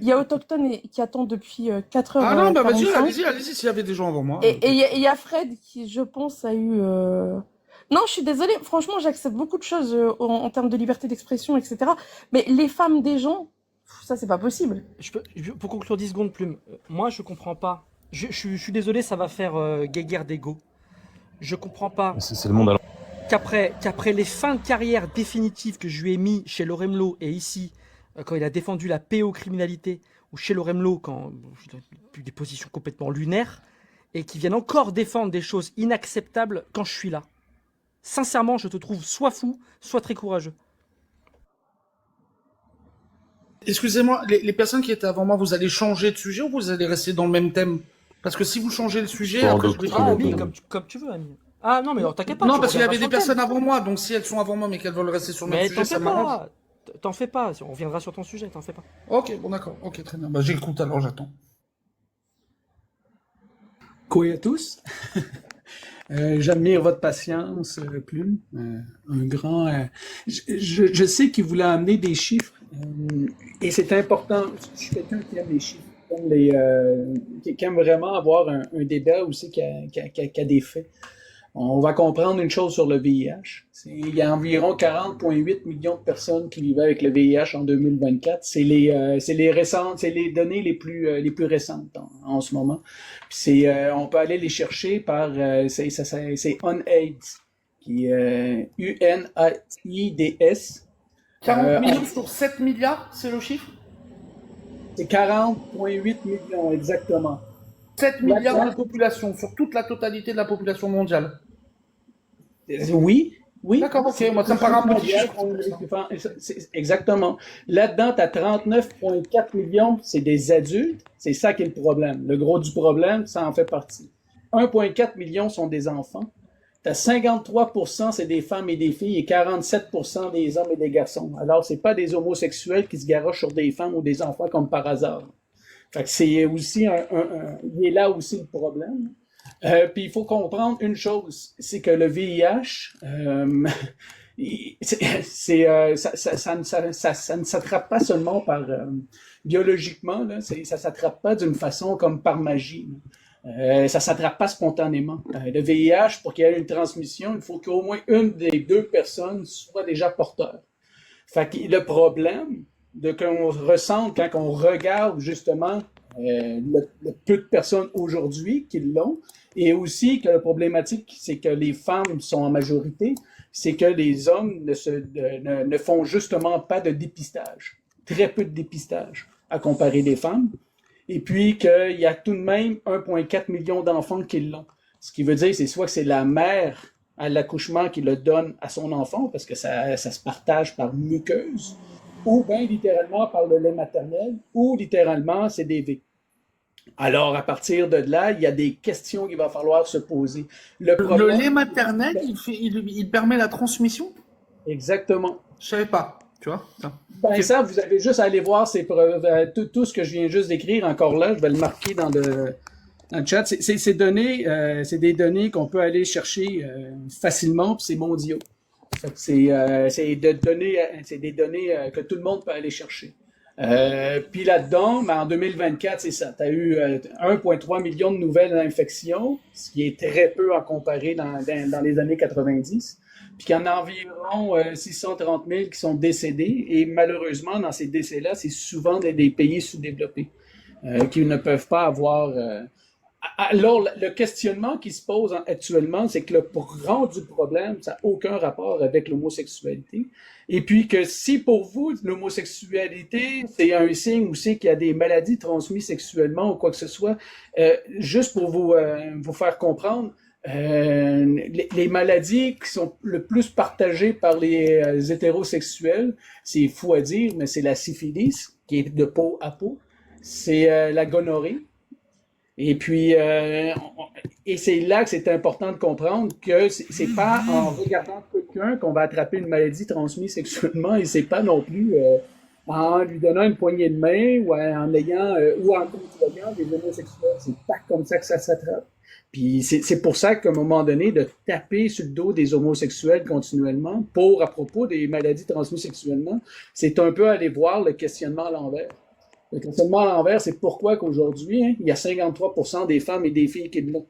il y a Autochtone qui attend depuis 4h45. Ah non, bah vas-y, allez-y, s'il y avait des gens avant moi. Et il y a Fred qui, je pense, a eu... Non, je suis désolée. Franchement, j'accepte beaucoup de choses en termes de liberté d'expression, etc. Mais les femmes des gens, ça, c'est pas possible. Pour conclure 10 secondes, Plume, moi je comprends pas. Je suis désolé, ça va faire guéguerre d'ego. Je comprends pas C'est le monde à qu'après les fins de carrière définitives que je lui ai mis chez Loremlo et ici, quand il a défendu la pédocriminalité, ou chez Loremlo quand il a eu des positions complètement lunaires, et qui viennent encore défendre des choses inacceptables quand je suis là. Sincèrement, je te trouve soit fou, soit très courageux. Excusez-moi, les personnes qui étaient avant moi, vous allez changer de sujet ou vous allez rester dans le même thème? Parce que si vous changez le sujet, après je vais... Ah, Ami, comme tu veux, Ami. Ah non, mais t'inquiète pas. Non, tu parce qu'il y reviendras avait des sur le thème. personnes avant moi, donc si elles sont avant moi mais qu'elles veulent rester sur le même Mais sujet, ça t'en fais m'arrange. pas. T'en fais pas. On reviendra sur ton sujet, t'en fais pas. Ok, bon d'accord, ok, très bien. Bah j'écoute alors, j'attends. Quoi à tous? J'admire votre patience, Plume. Un grand. Je sais qu'il voulait amener des chiffres et c'est important. Je suis quelqu'un qui aime les chiffres, qui aime vraiment avoir un débat aussi qui a des faits. On va comprendre une chose sur le VIH. Il y a environ 40,8 millions de personnes qui vivaient avec le VIH en 2024. C'est les données les plus récentes en ce moment. Puis on peut aller les chercher par c'est UNAIDS qui est UNAIDS. 40 millions sur 7 milliards, c'est le chiffre? C'est 40,8 millions, exactement. 7 milliards de population, sur toute la totalité de la population mondiale. Oui. D'accord, ok, moi ça me paraît un petit chiffre. Exactement. Là-dedans, tu as 39,4 millions, c'est des adultes. C'est ça qui est le problème. Le gros du problème, ça en fait partie. 1,4 million sont des enfants. Tu as 53%, c'est des femmes et des filles, et 47% des hommes et des garçons. Alors, c'est pas des homosexuels qui se garochent sur des femmes ou des enfants comme par hasard. Fait que c'est aussi il est là aussi le problème. Puis il faut comprendre une chose, c'est que le VIH, ça ne s'attrape pas seulement par biologiquement, là, ça s'attrape pas d'une façon comme par magie. Ça s'attrape pas spontanément. Le VIH, pour qu'il y ait une transmission, il faut qu'au moins une des deux personnes soit déjà porteur. Fait que le problème qu'on ressent quand on regarde justement le peu de personnes aujourd'hui qui l'ont, et aussi que la problématique, c'est que les femmes sont en majorité, c'est que les hommes ne font justement pas de dépistage. Très peu de dépistage à comparer des femmes. Et puis qu'il y a tout de même 1,4 million d'enfants qui l'ont. Ce qui veut dire, c'est soit que c'est la mère à l'accouchement qui le donne à son enfant, parce que ça se partage par muqueuse, ou bien littéralement par le lait maternel, ou littéralement c'est des V. Alors, à partir de là, il y a des questions qu'il va falloir se poser. Le lait maternel, il permet la transmission? Exactement. Je savais pas, tu vois. Ben ça, vous avez juste à aller voir ces preuves, tout ce que je viens juste d'écrire, encore là, je vais le marquer dans le chat. C'est des données qu'on peut aller chercher facilement, puis c'est mondiaux. C'est des données que tout le monde peut aller chercher. Puis là-dedans, en 2024, c'est ça. Tu as eu 1,3 million de nouvelles infections, ce qui est très peu à comparer dans les années 90. Puis qu'il y en a environ 630 000 qui sont décédés. Et malheureusement, dans ces décès-là, c'est souvent des pays sous-développés qui ne peuvent pas avoir... Alors, le questionnement qui se pose actuellement, c'est que le grand du problème, ça n'a aucun rapport avec l'homosexualité. Et puis que si pour vous, l'homosexualité, c'est un signe aussi qu'il y a des maladies transmises sexuellement ou quoi que ce soit, juste pour vous faire comprendre, les maladies qui sont le plus partagées par les hétérosexuels, c'est fou à dire, mais c'est la syphilis, qui est de peau à peau, c'est la gonorrhée. Et puis, et c'est là que c'est important de comprendre que c'est pas en regardant quelqu'un qu'on va attraper une maladie transmise sexuellement, et c'est pas non plus en lui donnant une poignée de main ou en ayant ou en côtoyant des homosexuels. C'est pas comme ça que ça s'attrape. Puis c'est pour ça qu'à un moment donné, de taper sur le dos des homosexuels continuellement à propos des maladies transmises sexuellement, c'est un peu aller voir le questionnement à l'envers. Le questionnement à l'envers, c'est pourquoi qu'aujourd'hui, il y a 53% des femmes et des filles qui l'ont.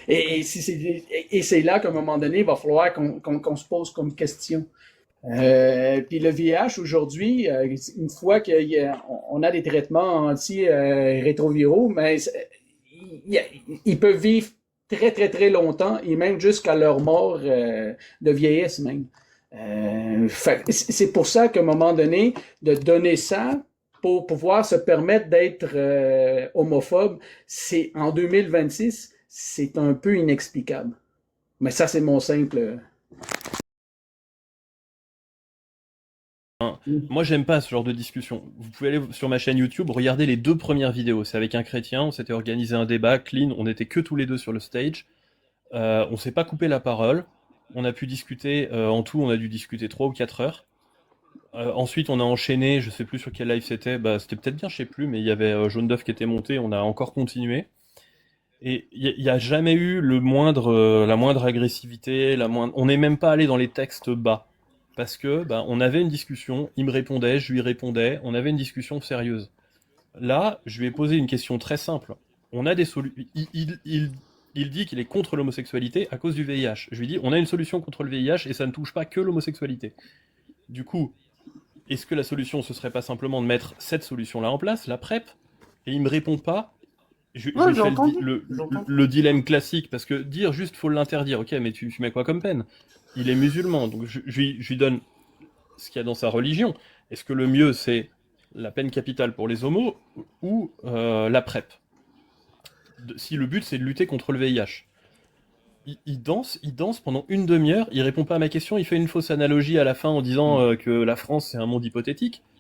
Et c'est là qu'à un moment donné, il va falloir qu'on se pose comme question. Puis le VIH, aujourd'hui, une fois qu'on a des traitements anti-rétroviraux, mais ils peuvent vivre très, très, très longtemps, et même jusqu'à leur mort de vieillesse même. C'est pour ça qu'à un moment donné, de donner ça pour pouvoir se permettre d'être homophobe, c'est en 2026, c'est un peu inexplicable. Mais ça, c'est mon simple... Moi, j'aime pas ce genre de discussion. Vous pouvez aller sur ma chaîne YouTube, regarder les 2 premières vidéos. C'est avec un chrétien, on s'était organisé un débat, clean, on était que tous les deux sur le stage. On s'est pas coupé la parole. On a pu discuter, en tout, on a dû discuter 3 ou 4 heures. Ensuite, on a enchaîné, je sais plus sur quel live c'était, c'était peut-être bien, je sais plus, mais il y avait Jaune d'œuf qui était monté, on a encore continué. Et il n'y a jamais eu la moindre agressivité, on n'est même pas allé dans les textes bas. Parce que on avait une discussion, il me répondait, je lui répondais, on avait une discussion sérieuse. Là, je lui ai posé une question très simple. On a des solutions. Il dit qu'il est contre l'homosexualité à cause du VIH. Je lui dis, on a une solution contre le VIH et ça ne touche pas que l'homosexualité. Du coup, est-ce que la solution, ce serait pas simplement de mettre cette solution-là en place, la PrEP? Et il me répond pas. Je Ouais, lui j'ai fais entendu. le- J'ai entendu. le dilemme classique, parce que dire juste faut l'interdire, ok, mais tu mets quoi comme peine? Il est musulman, donc je lui donne ce qu'il y a dans sa religion. Est-ce que le mieux c'est la peine capitale pour les homos ou la PrEP? Si le but c'est de lutter contre le VIH. Il danse pendant une demi-heure, il répond pas à ma question, il fait une fausse analogie à la fin en disant que la France c'est un monde hypothétique.